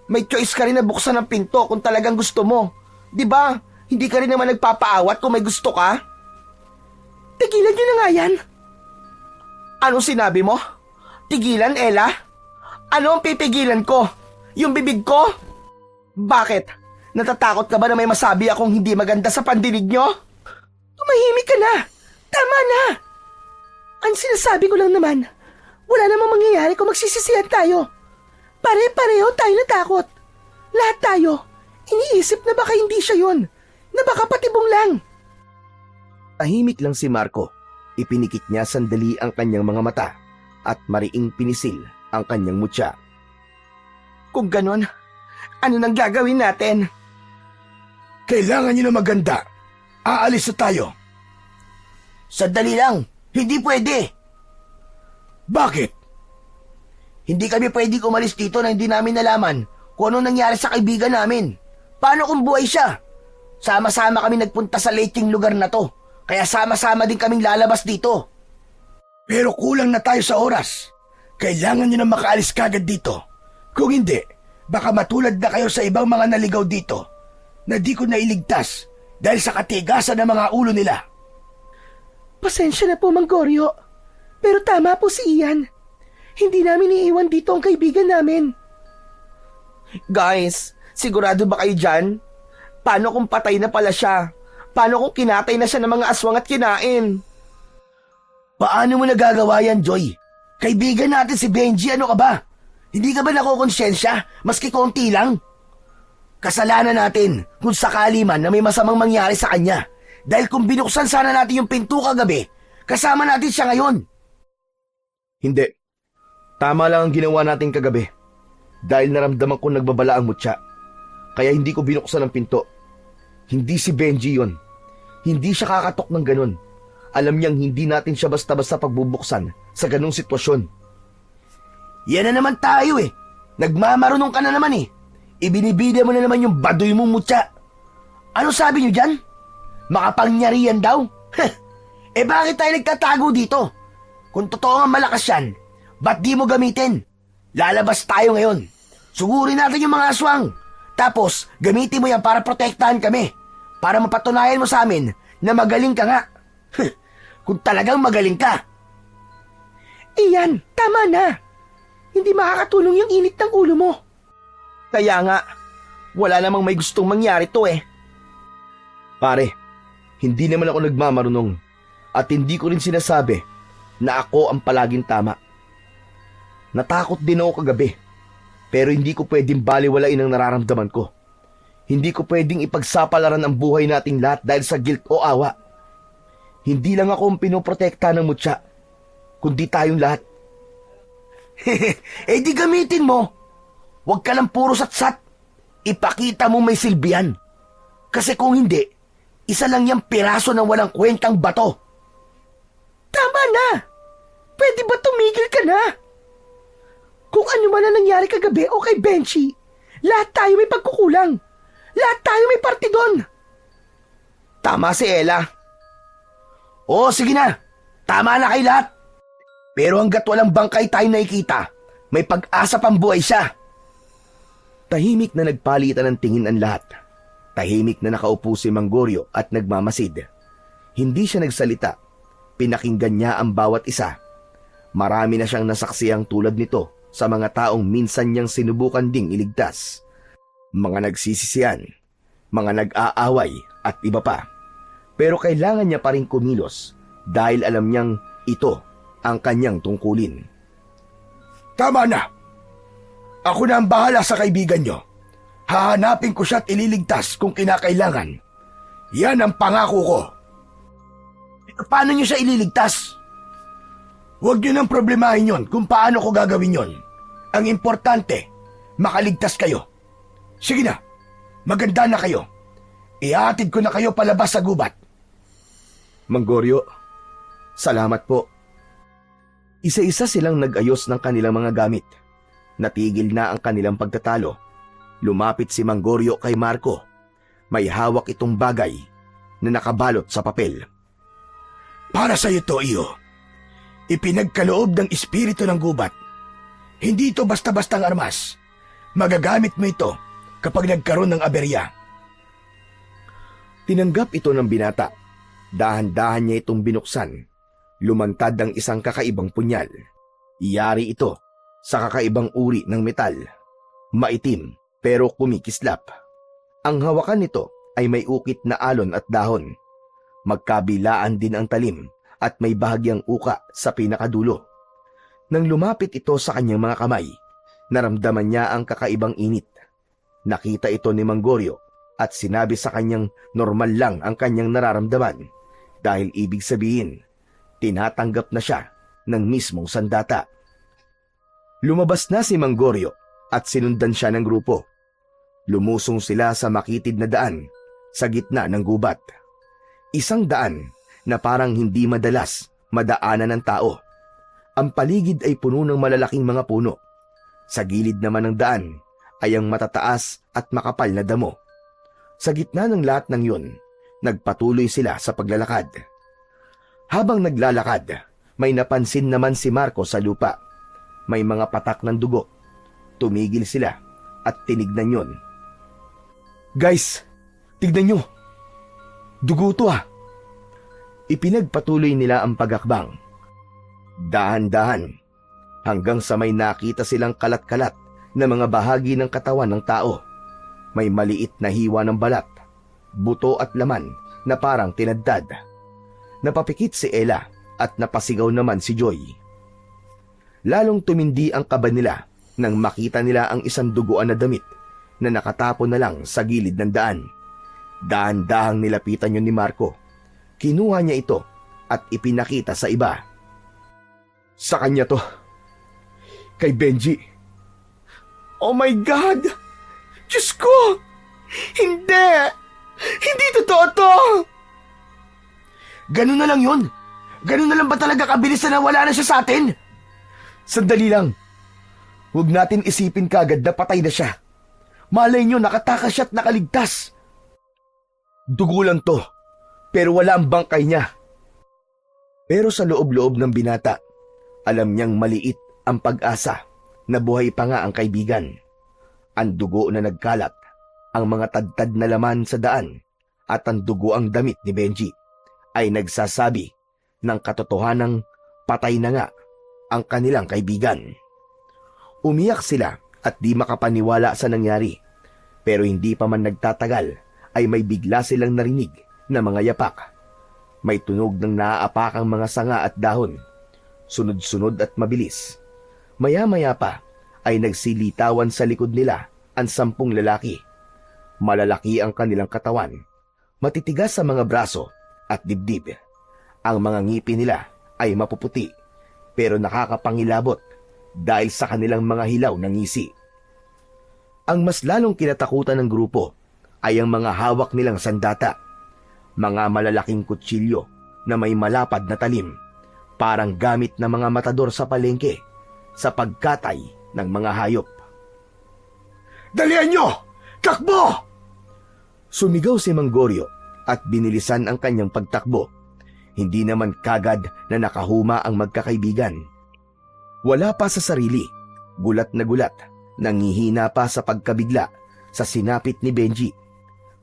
May choice ka rin na buksan ng pinto kung talagang gusto mo. Diba? Hindi ka rin naman nagpapaawat kung may gusto ka. Tigilan niyo na nga yan. Anong sinabi mo? Tigilan, Ella? Ano ang pipigilan ko? Yung bibig ko? Bakit? Natatakot ka ba na may masabi akong hindi maganda sa pandinig nyo? Tumahimik ka na! Tama na! Ang sinasabi ko lang naman, wala namang mangyayari kung magsisisihan tayo. Pare-pareho tayo natakot. Lahat tayo, iniisip na baka hindi siya yon, na baka patibong lang. Tahimik lang si Marco. Ipinikit niya sandali ang kanyang mga mata at mariing pinisil ang kanyang mutya. Kung ganon, ano nang gagawin natin? Kailangan nyo na maganda. Aalis na tayo. Sandali lang, hindi pwede. Bakit? Hindi kami pwedeng umalis dito na hindi namin nalaman kung anong nangyari sa kaibigan namin. Paano kung buhay siya? Sama-sama kami nagpunta sa lecheng lugar na to, kaya sama-sama din kaming lalabas dito. Pero kulang na tayo sa oras. Kailangan nyo na makaalis kagad dito. Kung hindi, baka matulad na kayo sa ibang mga naligaw dito na di ko nailigtas dahil sa katigasan ng mga ulo nila. Pasensya na po, Mang Goryo. Pero tama po si Ian. Hindi namin iiwan dito ang kaibigan namin. Guys, sigurado ba kayo dyan? Paano kung patay na pala siya? Paano kung kinatay na siya ng mga aswang at kinain? Paano mo nagagawa yan, Joy? Kaibigan natin si Benji, ano ka ba? Hindi ka ba nakukonsensya, maski konti lang? Kasalanan natin kung sakali man na may masamang mangyari sa kanya. Dahil kung binuksan sana natin yung pinto kagabi, kasama natin siya ngayon. Hindi. Tama lang ang ginawa natin kagabi. Dahil naramdaman ko nagbabala ang mutya. Kaya hindi ko binuksan ang pinto. Hindi si Benji yon. Hindi siya kakatok ng ganun. Alam niyang hindi natin siya basta-basta pagbubuksan sa ganung sitwasyon. Yan na naman tayo eh. Nagmamarunong ka na naman eh. Ibinibida mo na naman yung baduy mong mutya. Ano sabi niyo dyan? Makapangyarihan daw? Eh bakit tayo nagtatago dito? Kung totoo nga malakas yan, ba't di mo gamitin? Lalabas tayo ngayon. Sugurin natin yung mga aswang. Tapos, gamitin mo yan para protektahan kami. Para mapatunayan mo sa amin na magaling ka nga. Kung talagang magaling ka. Ian, tama na. Hindi makakatulong yung init ng ulo mo. Kaya nga, wala namang may gustong mangyari to eh. Pare, hindi naman ako nagmamarunong at hindi ko rin sinasabi na ako ang palaging tama. Natakot din ako kagabi, pero hindi ko pwedeng baliwalain ang nararamdaman ko. Hindi ko pwedeng ipagsapalaran ang buhay nating lahat dahil sa guilt o awa. Hindi lang ako ang pinoprotekta ng mutya, kundi tayong lahat. Eh di gamitin mo. Huwag ka lang puro satsat. Ipakita mo may silbihan. Kasi kung hindi, isa lang yung piraso ng walang kwentang bato. Tama na. Pwede ba tumigil ka na? Kung ano man ang nangyari kagabi o kay Benji, lahat tayo may pagkukulang. Lahat tayo may parte doon. Tama si Ella. Oo, sige na. Tama na kay lahat. Pero hanggat walang bangkay tayo nakikita, may pag-asa pang buhay siya. Tahimik na nagpalitan ng tingin ang lahat. Tahimik na nakaupo si Mang Goryo at nagmamasid. Hindi siya nagsalita. Pinakinggan niya ang bawat isa. Marami na siyang nasaksiyang tulad nito sa mga taong minsan niyang sinubukan ding iligtas. Mga nagsisisihan, mga nag-aaway at iba pa. Pero kailangan niya pa rin kumilos dahil alam niyang ito ang kanyang tungkulin. Tama na. Ako na ang bahala sa kaibigan nyo. Hahanapin ko siya at ililigtas kung kinakailangan. Yan ang pangako ko. Paano niyo siya ililigtas? Huwag nyo nang problemahin yon kung paano ko gagawin yon. Ang importante, makaligtas kayo. Sige na, maganda na kayo. Ihatid ko na kayo palabas sa gubat. Mang Goryo, salamat po. Isa-isa silang nag-ayos ng kanilang mga gamit. Natigil na ang kanilang pagtatalo. Lumapit si Mang Goryo kay Marco. May hawak itong bagay na nakabalot sa papel. Para sa iyo to, iyo. Ipinagkaloob ng espiritu ng gubat. Hindi ito basta-bastang armas. Magagamit mo ito kapag nagkaroon ng aberya. Tinanggap ito ng binata. Dahan-dahan niya itong binuksan. Lumantad ang isang kakaibang punyal. Iyari ito sa kakaibang uri ng metal. Maitim pero kumikislap. Ang hawakan nito ay may ukit na alon at dahon. Magkabilaan din ang talim at may bahagyang uka sa pinakadulo. Nang lumapit ito sa kanyang mga kamay, naramdaman niya ang kakaibang init. Nakita ito ni Mang Goryo at sinabi sa kanyang normal lang ang kanyang nararamdaman dahil ibig sabihin, tinatanggap na siya ng mismong sandata. Lumabas na si Mang Goryo at sinundan siya ng grupo. Lumusong sila sa makitid na daan sa gitna ng gubat. Isang daan na parang hindi madalas madaanan ng tao. Ang paligid ay puno ng malalaking mga puno. Sa gilid naman ng daan ay ang matataas at makapal na damo. Sa gitna ng lahat ng yun, nagpatuloy sila sa paglalakad. Habang naglalakad, may napansin naman si Marco sa lupa. May mga patak ng dugo. Tumigil sila at tinignan yun. Guys, tignan nyo. Dugo to ah. Ipinagpatuloy nila ang pagakbang. Dahan-dahan, hanggang sa may nakita silang kalat-kalat na mga bahagi ng katawan ng tao. May maliit na hiwa ng balat, buto at laman na parang tinaddad. Napapikit si Ella at napasigaw naman si Joy. Lalong tumindi ang kaba nila nang makita nila ang isang duguan na damit na nakatapon na lang sa gilid ng daan. Dahan-dahang nilapitan yun ni Marco. Kinuha niya ito at ipinakita sa iba. Sa kanya to. Kay Benji. Oh my God! Diyos ko! Hindi! Hindi totoo to! Ganun na lang yun. Ganun na lang ba talaga kabilis na nawala na siya sa atin? Sandali lang. Huwag natin isipin kagad na patay na siya. Malay nyo, nakatakas siya at nakaligtas. Dugo lang to, pero wala ang bangkay niya. Pero sa loob-loob ng binata, alam niyang maliit ang pag-asa na buhay pa nga ang kaibigan. Ang dugo na nagkalat, ang mga tadtad na laman sa daan, at ang dugo ang damit ni Benji ay nagsasabi ng katotohanang patay na nga ang kanilang kaibigan. Umiyak sila at di makapaniwala sa nangyari, pero hindi pa man nagtatagal ay may bigla silang narinig na mga yapak. May tunog ng naaapakang mga sanga at dahon, sunod-sunod at mabilis. Maya-maya pa ay nagsilitawan sa likod nila ang 10 lalaki. Malalaki ang kanilang katawan, matitigas sa mga braso at dibdib. Ang mga ngipin nila ay mapuputi pero nakakapangilabot dahil sa kanilang mga hilaw na ngisi. Ang mas lalong kinatakutan ng grupo ay ang mga hawak nilang sandata, mga malalaking kutsilyo na may malapad na talim, parang gamit ng mga matador sa palengke sa pagkatay ng mga hayop. Dalian nyo! Takbo! Sumigaw si Manggorio at binilisan ang kanyang pagtakbo. Hindi naman kagad na nakahuma ang magkakaibigan. Wala pa sa sarili, gulat na gulat, nangihina pa sa pagkabigla sa sinapit ni Benji.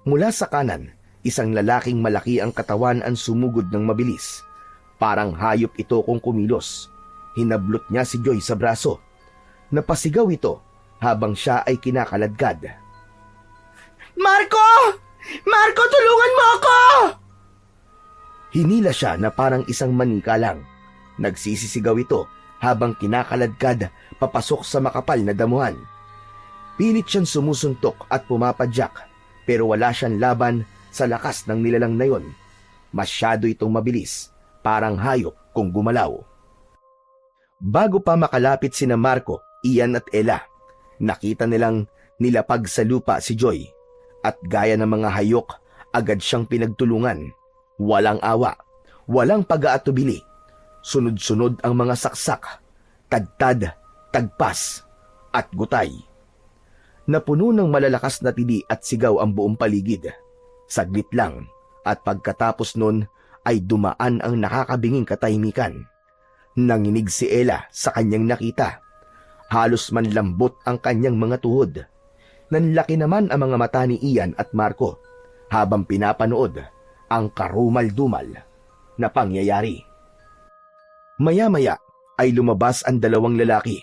Mula sa kanan, isang lalaking malaki ang katawan ang sumugod ng mabilis. Parang hayop ito kung kumilos. Hinablot niya si Joy sa braso. Napasigaw ito habang siya ay kinakaladkad. Marco! Marco, tulungan mo ako! Hinila siya na parang isang manika lang. Nagsisisigaw ito habang kinakaladkad papasok sa makapal na damuhan. Pilit siyang sumusuntok at pumapadyak pero wala siyang laban sa lakas ng nilalang na yon. Masyado itong mabilis, parang hayop kung gumalaw. Bago pa makalapit sina Marco, Ian at Ella, nakita nilang nilapag sa lupa si Joy at gaya ng mga hayok, agad siyang pinagtulungan. Walang awa, walang pag-aatubili. Sunod-sunod ang mga saksak, tagtad, tagpas, at gutay. Napuno ng malalakas na tili at sigaw ang buong paligid. Saglit lang, at pagkatapos nun ay dumaan ang nakakabinging katahimikan. Nanginig si Ella sa kanyang nakita. Halos manlambot ang kanyang mga tuhod. Nanlaki naman ang mga mata ni Ian at Marco habang pinapanood ang karumal-dumal na pangyayari. Maya-maya ay lumabas ang 2 lalaki.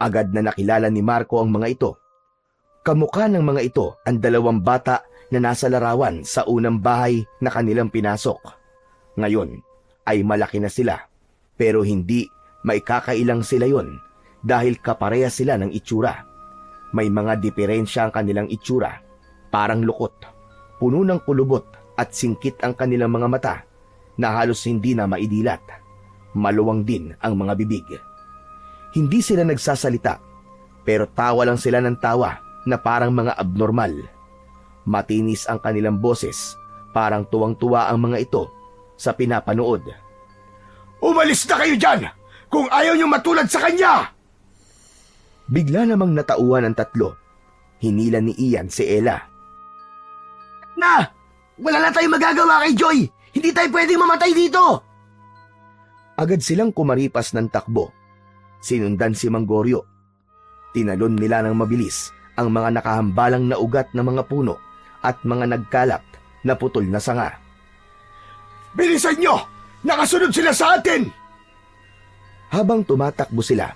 Agad na nakilala ni Marco ang mga ito. Kamukha ng mga ito ang 2 bata na nasa larawan sa unang bahay na kanilang pinasok. Ngayon ay malaki na sila, pero hindi maikakailang sila yon dahil kapareha sila ng itsura. May mga diferensya ang kanilang itsura, parang lukot, puno ng kulubot at singkit ang kanilang mga mata na halos hindi na maidilat. Maluwang din ang mga bibig. Hindi sila nagsasalita, pero tawa lang sila ng tawa na parang mga abnormal. Matinis ang kanilang boses, parang tuwang-tuwa ang mga ito sa pinapanood. Umalis na kayo dyan kung ayaw niyo matulad sa kanya! Bigla namang natauhan ang tatlo. Hinila ni Ian si Ella. Na! Wala na tayong magagawa kay Joy! Hindi tayo pwedeng mamatay dito! Agad silang kumaripas ng takbo. Sinundan si Manggoryo. Tinalon nila ng mabilis ang mga nakahambalang na ugat ng mga puno at mga nagkalat na putol na sanga. Bilisan niyo! Nakasunod sila sa atin! Habang tumatakbo sila,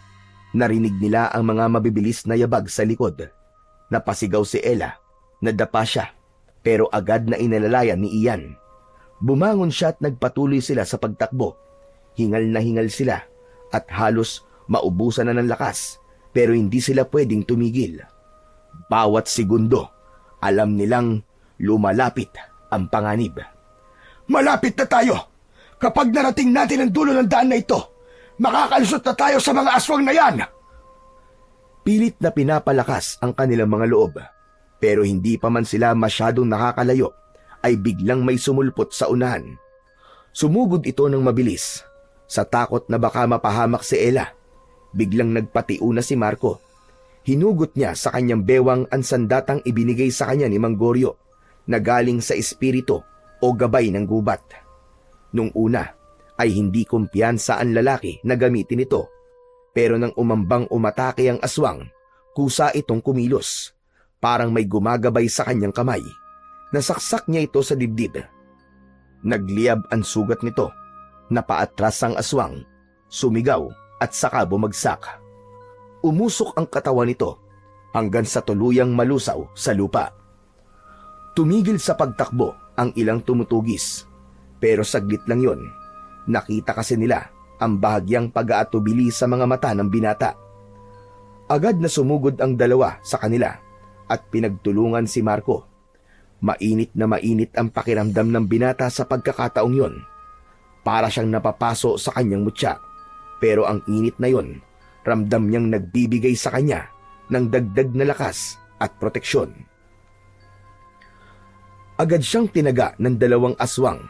narinig nila ang mga mabibilis na yabag sa likod. Napasigaw si Ella, nadapa siya, pero agad na inalalayan ni Ian. Bumangon siya at nagpatuloy sila sa pagtakbo. Hingal na hingal sila at halos maubusan na ng lakas, pero hindi sila pwedeng tumigil. Bawat segundo, alam nilang lumalapit ang panganib. Malapit na tayo! Kapag narating natin ang dulo ng daan na ito, makakalusot na tayo sa mga aswang na yan! Pilit na pinapalakas ang kanilang mga loob, pero hindi pa man sila masyadong nakakalayo, ay biglang may sumulpot sa unahan. Sumugod ito ng mabilis. Sa takot na baka mapahamak si Ella, biglang nagpatiuna si Marco. Hinugot niya sa kanyang bewang ang sandatang ibinigay sa kanya ni Manggoryo na galing sa espiritu o gabay ng gubat. Nung una ay hindi kumpiyansa ang lalaki na gamitin ito, pero nang umambang umatake ang aswang, kusa itong kumilos. Parang may gumagabay sa kanyang kamay. Nasaksak niya ito sa dibdib. Nagliyab ang sugat nito. Napaatras ang aswang, sumigaw at saka bumagsak. Umusok ang katawan nito hanggang sa tuluyang malusaw sa lupa. Tumigil sa pagtakbo ang ilang tumutugis, pero saglit lang yon. Nakita kasi nila ang bahagyang pag-aatubili sa mga mata ng binata. Agad na sumugod ang dalawa sa kanila at pinagtulungan si Marco. Mainit na mainit ang pakiramdam ng binata sa pagkakataong yon. Para siyang napapaso sa kanyang mutya, pero ang init na yon, ramdam niyang nagbibigay sa kanya ng dagdag na lakas at proteksyon. Agad siyang tinaga ng dalawang aswang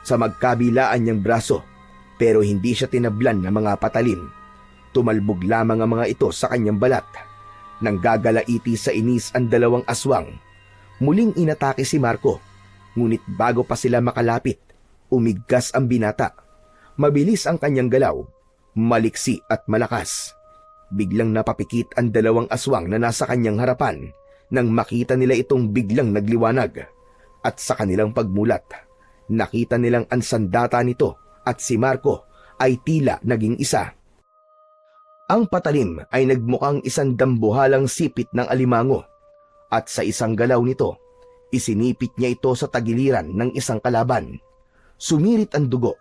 sa magkabilaan niyang braso, pero hindi siya tinablan ng mga patalim. Tumalbog lamang ang mga ito sa kanyang balat. Nang gagalaiti sa inis ang dalawang aswang, muling inatake si Marco, ngunit bago pa sila makalapit, umigkas ang binata. Mabilis ang kanyang galaw, maliksi at malakas. Biglang napapikit ang dalawang aswang na nasa kanyang harapan nang makita nila itong biglang nagliwanag. At sa kanilang pagmulat, nakita nilang ang sandata nito at si Marco ay tila naging isa. Ang patalim ay nagmukhang isang dambuhalang sipit ng alimango at sa isang galaw nito, isinipit niya ito sa tagiliran ng isang kalaban. Sumirit ang dugo.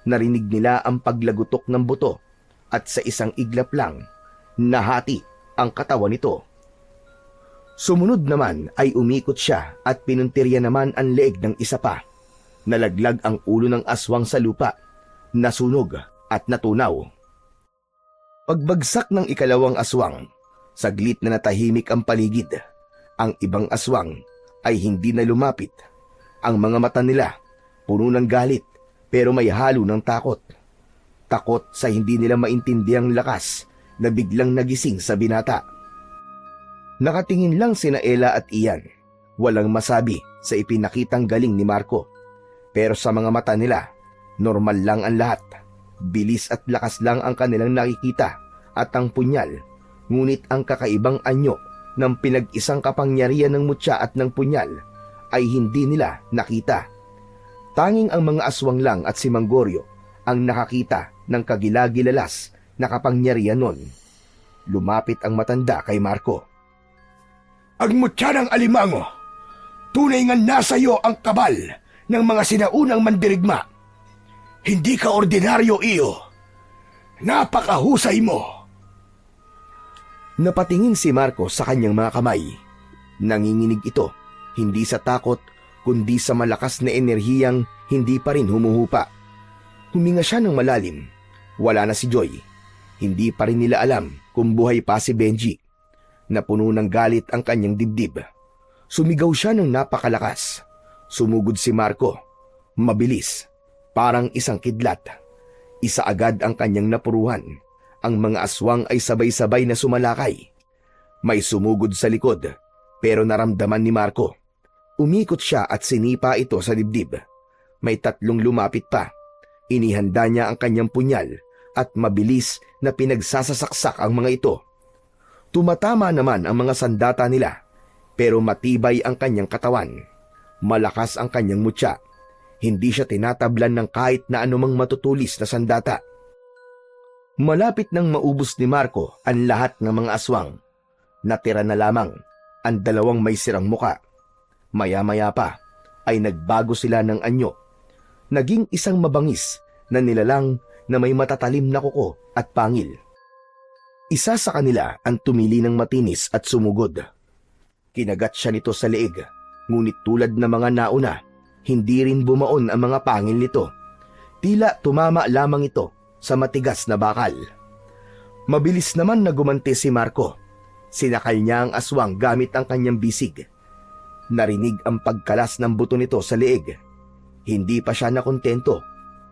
Narinig nila ang paglagutok ng buto at sa isang iglap lang, nahati ang katawan nito. Sumunod naman ay umikot siya at pinuntirya naman ang leeg ng isa pa. Nalaglag ang ulo ng aswang sa lupa, nasunog at natunaw. Pagbagsak ng ikalawang aswang, saglit na natahimik ang paligid. Ang ibang aswang ay hindi na lumapit. Ang mga mata nila puno ng galit pero may halo ng takot. Takot sa hindi nila maintindihang lakas na biglang nagising sa binata. Nakatingin lang sina Ella at Ian. Walang masabi sa ipinakitang galing ni Marco. Pero sa mga mata nila, normal lang ang lahat. Bilis at lakas lang ang kanilang nakikita at ang punyal. Ngunit ang kakaibang anyo ng pinag-isang kapangyarihan ng mutya at ng punyal ay hindi nila nakita. Tanging ang mga aswang lang at si Manggoryo ang nakakita ng kagilagilalas na kapangyarihan nun. Lumapit ang matanda kay Marco. Ang mutya ng alimango, tunay nga nasa iyo ang kabal ng mga sinaunang mandirigma. Hindi ka ordinaryo, iyo. Napakahusay mo. Napatingin si Marco sa kanyang mga kamay. Nanginginig ito, hindi sa takot, kundi sa malakas na enerhiyang hindi pa rin humuhupa. Huminga siya ng malalim. Wala na si Joy. Hindi pa rin nila alam kung buhay pa si Benji. Napuno ng galit ang kanyang dibdib. Sumigaw siya ng napakalakas. Sumugod si Marco. Mabilis. Parang isang kidlat. Isa agad ang kanyang napuruhan. Ang mga aswang ay sabay-sabay na sumalakay. May sumugod sa likod, pero naramdaman ni Marco. Umikot siya at sinipa ito sa dibdib. May 3 lumapit pa. Inihanda niya ang kanyang punyal at mabilis na pinagsasasaksak ang mga ito. Tumatama naman ang mga sandata nila, pero matibay ang kanyang katawan. Malakas ang kanyang mutya. Hindi siya tinatablan ng kahit na anumang matutulis na sandata. Malapit nang maubos ni Marco ang lahat ng mga aswang. Natira na lamang ang 2 may sirang muka. Maya-maya pa ay nagbago sila ng anyo. Naging isang mabangis na nilalang na may matatalim na kuko at pangil. Isa sa kanila ang tumili ng matinis at sumugod. Kinagat siya nito sa leeg, ngunit tulad ng mga nauna, hindi rin bumaon ang mga pangil nito. Tila tumama lamang ito sa matigas na bakal. Mabilis naman na gumanti si Marco. Sinakal niya ang aswang gamit ang kanyang bisig. Narinig ang pagkalas ng buto nito sa leeg. Hindi pa siya nakontento.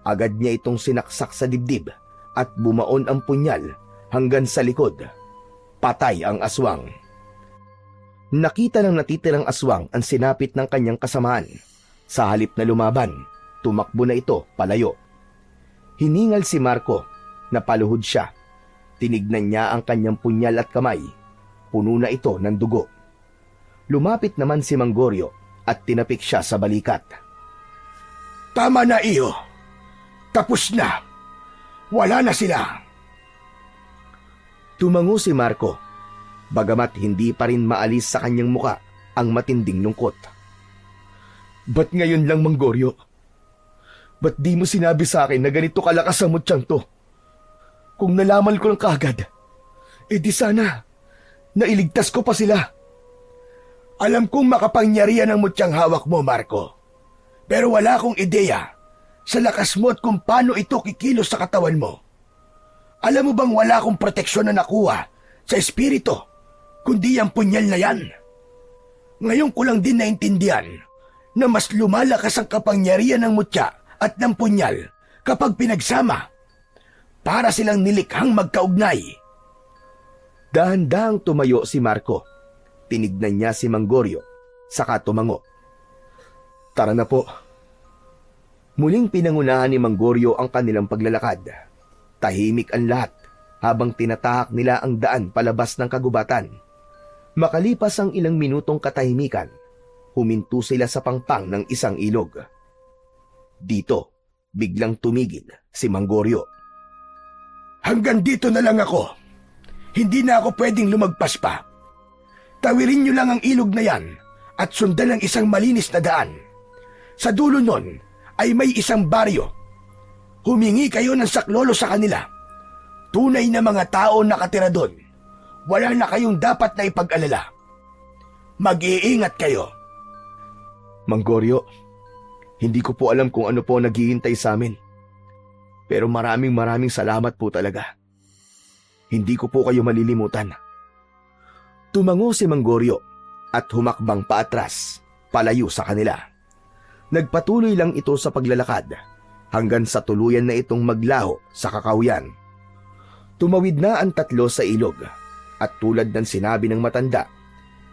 Agad niya itong sinaksak sa dibdib at bumaon ang punyal hanggang sa likod. Patay ang aswang. Nakita ng natitirang aswang ang sinapit ng kanyang kasamaan. Sa halip na lumaban, tumakbo na ito palayo. Hiningal si Marco, napaluhod siya. Tinignan niya ang kanyang punyal at kamay. Puno na ito ng dugo. Lumapit naman si Manggorio at tinapik siya sa balikat. Tama na, iyo. Tapos na. Wala na sila. Tumango si Marco, bagamat hindi pa rin maalis sa kanyang muka ang matinding lungkot. Ba't ngayon lang, Manggorio? Ba't di mo sinabi sa akin na ganito kalakas ang mutyang to? Kung nalaman ko lang kaagad, di sana, nailigtas ko pa sila. Alam kong makapangyarihan ang mutyang hawak mo, Marco. Pero wala akong ideya sa lakas mo at kung paano ito kikilos sa katawan mo. Alam mo bang wala akong proteksyon na nakuha sa espiritu, kundi ang punyal na yan? Ngayon ko lang din naintindihan na mas lumalakas ang kapangyarihan ng mutya at ng punyal kapag pinagsama. Para silang nilikhang magkaugnay. Dahan-dahang tumayo si Marco. Tinignan niya si Manggorio, saka tumango. Tara na po. Muling pinangunahan ni Manggorio ang kanilang paglalakad. Tahimik ang lahat habang tinatahak nila ang daan palabas ng kagubatan. Makalipas ang ilang minutong katahimikan, huminto sila sa pangpang ng isang ilog. Dito, biglang tumigil si Manggorio. Hanggang dito na lang ako. Hindi na ako pwedeng lumagpas pa. Tawirin niyo lang ang ilog na yan at sundan ang isang malinis na daan. Sa dulo nun ay may isang baryo. Humingi kayo ng saklolo sa kanila. Tunay na mga tao nakatira doon. Wala na kayong dapat na ipag-alala. Mag-iingat kayo. Manggorio, hindi ko po alam kung ano po naghihintay sa amin. Pero maraming salamat po talaga. Hindi ko po kayo malilimutan. Tumango si Manggorio at humakbang paatras, palayo sa kanila. Nagpatuloy lang ito sa paglalakad hanggang sa tuluyan na itong maglaho sa kakawyan. Tumawid na ang 3 sa ilog at tulad ng sinabi ng matanda,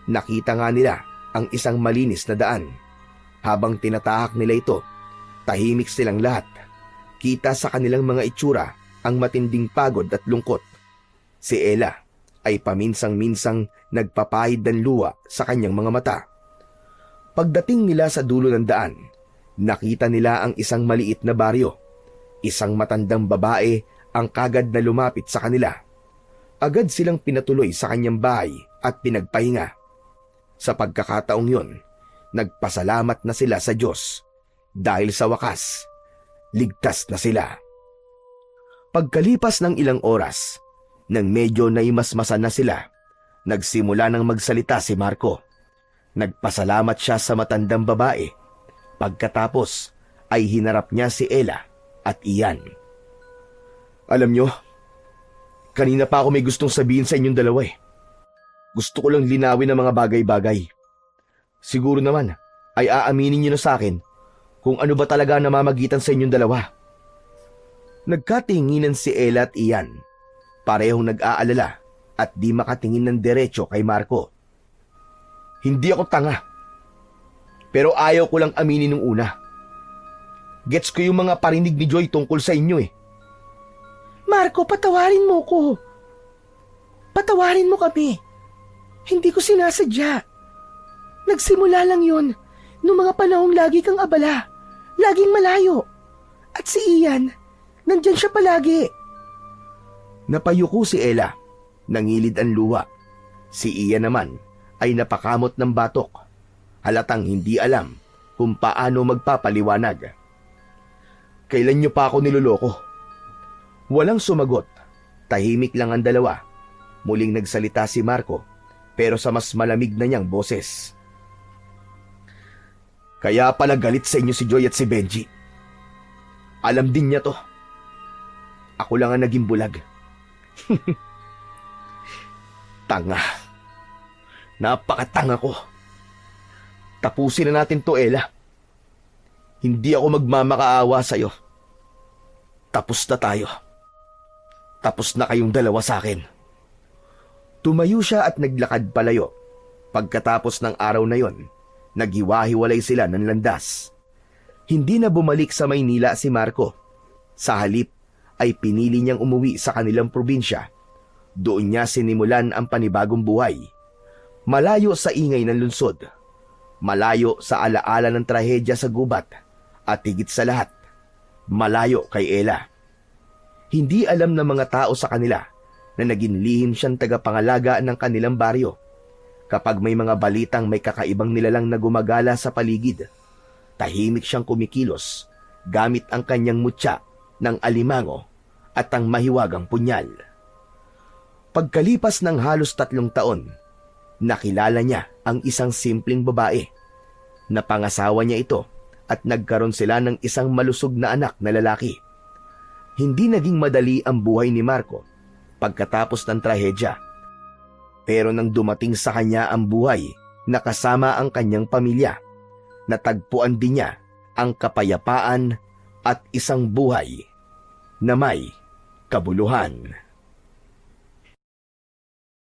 nakita nga nila ang isang malinis na daan. Habang tinatahak nila ito, tahimik silang lahat. Kita sa kanilang mga itsura ang matinding pagod at lungkot. Si Ella ay paminsang-minsang nagpapahid ng luha sa kanyang mga mata. Pagdating nila sa dulo ng daan, nakita nila ang isang maliit na baryo. Isang matandang babae ang kagad na lumapit sa kanila. Agad silang pinatuloy sa kanyang bahay at pinagpahinga. Sa pagkakataong yon, nagpasalamat na sila sa Diyos dahil sa wakas, ligtas na sila. Pagkalipas ng ilang oras, nang medyo naimasmasan na sila, nagsimula ng magsalita si Marco. Nagpasalamat siya sa matandang babae. Pagkatapos ay hinarap niya si Ella at Ian. Alam nyo, kanina pa ako may gustong sabihin sa inyong dalawa eh. Gusto ko lang linawin ang mga bagay-bagay. Siguro naman ay aaminin nyo na sa akin kung ano ba talaga namamagitan sa inyong dalawa. Nagkatinginan si Ella at Ian. Parehong nag-aalala at di makatingin ng diretso kay Marco. Hindi ako tanga. Pero ayaw ko lang aminin nung una. Gets ko yung mga parinig ni Joy tungkol sa inyo eh. Marco, patawarin mo ko. Patawarin mo kami. Hindi ko sinasadya. Nagsimula lang yon nung mga panahong lagi kang abala. Laging malayo. At si Ian, nandyan siya palagi. Napayuko si Ella. Nangilid ang luha. Si Ian naman ay napakamot ng batok. Halatang hindi alam kung paano magpapaliwanag. Kailan niyo pa ako niloloko? Walang sumagot. Tahimik lang ang dalawa. Muling nagsalita si Marco, pero sa mas malamig na niyang boses. Kaya pala galit sa inyo si Joy at si Benji. Alam din niya to. Ako lang ang naging bulag. Tanga. Napakatanga ko. Tapusin na natin to, Ella. Hindi ako magmamakaawa sa'yo. Tapos na tayo. Tapos na kayong dalawa sa akin. Tumayo siya at naglakad palayo. Pagkatapos ng araw na yon, naghiwa-hiwalay sila ng landas. Hindi na bumalik sa Maynila si Marco. Sa halip ay pinili niyang umuwi sa kanilang probinsya. Doon niya sinimulan ang panibagong buhay. Malayo sa ingay ng lungsod. Malayo sa alaala ng trahedya sa gubat. At higit sa lahat, malayo kay Ella. Hindi alam ng mga tao sa kanila na naging lihim siyang tagapangalaga ng kanilang baryo. Kapag may mga balitang may kakaibang nilalang na gumagala sa paligid, tahimik siyang kumikilos gamit ang kanyang mutya ng alimango at ang mahiwagang punyal. Pagkalipas ng halos 3 taon, nakilala niya ang isang simpleng babae. Napangasawa niya ito at nagkaroon sila ng isang malusog na anak na lalaki. Hindi naging madali ang buhay ni Marco pagkatapos ng trahedya. Pero nang dumating sa kanya ang buhay na kasama ang kanyang pamilya, natagpuan din niya ang kapayapaan at isang buhay na may kabuluhan.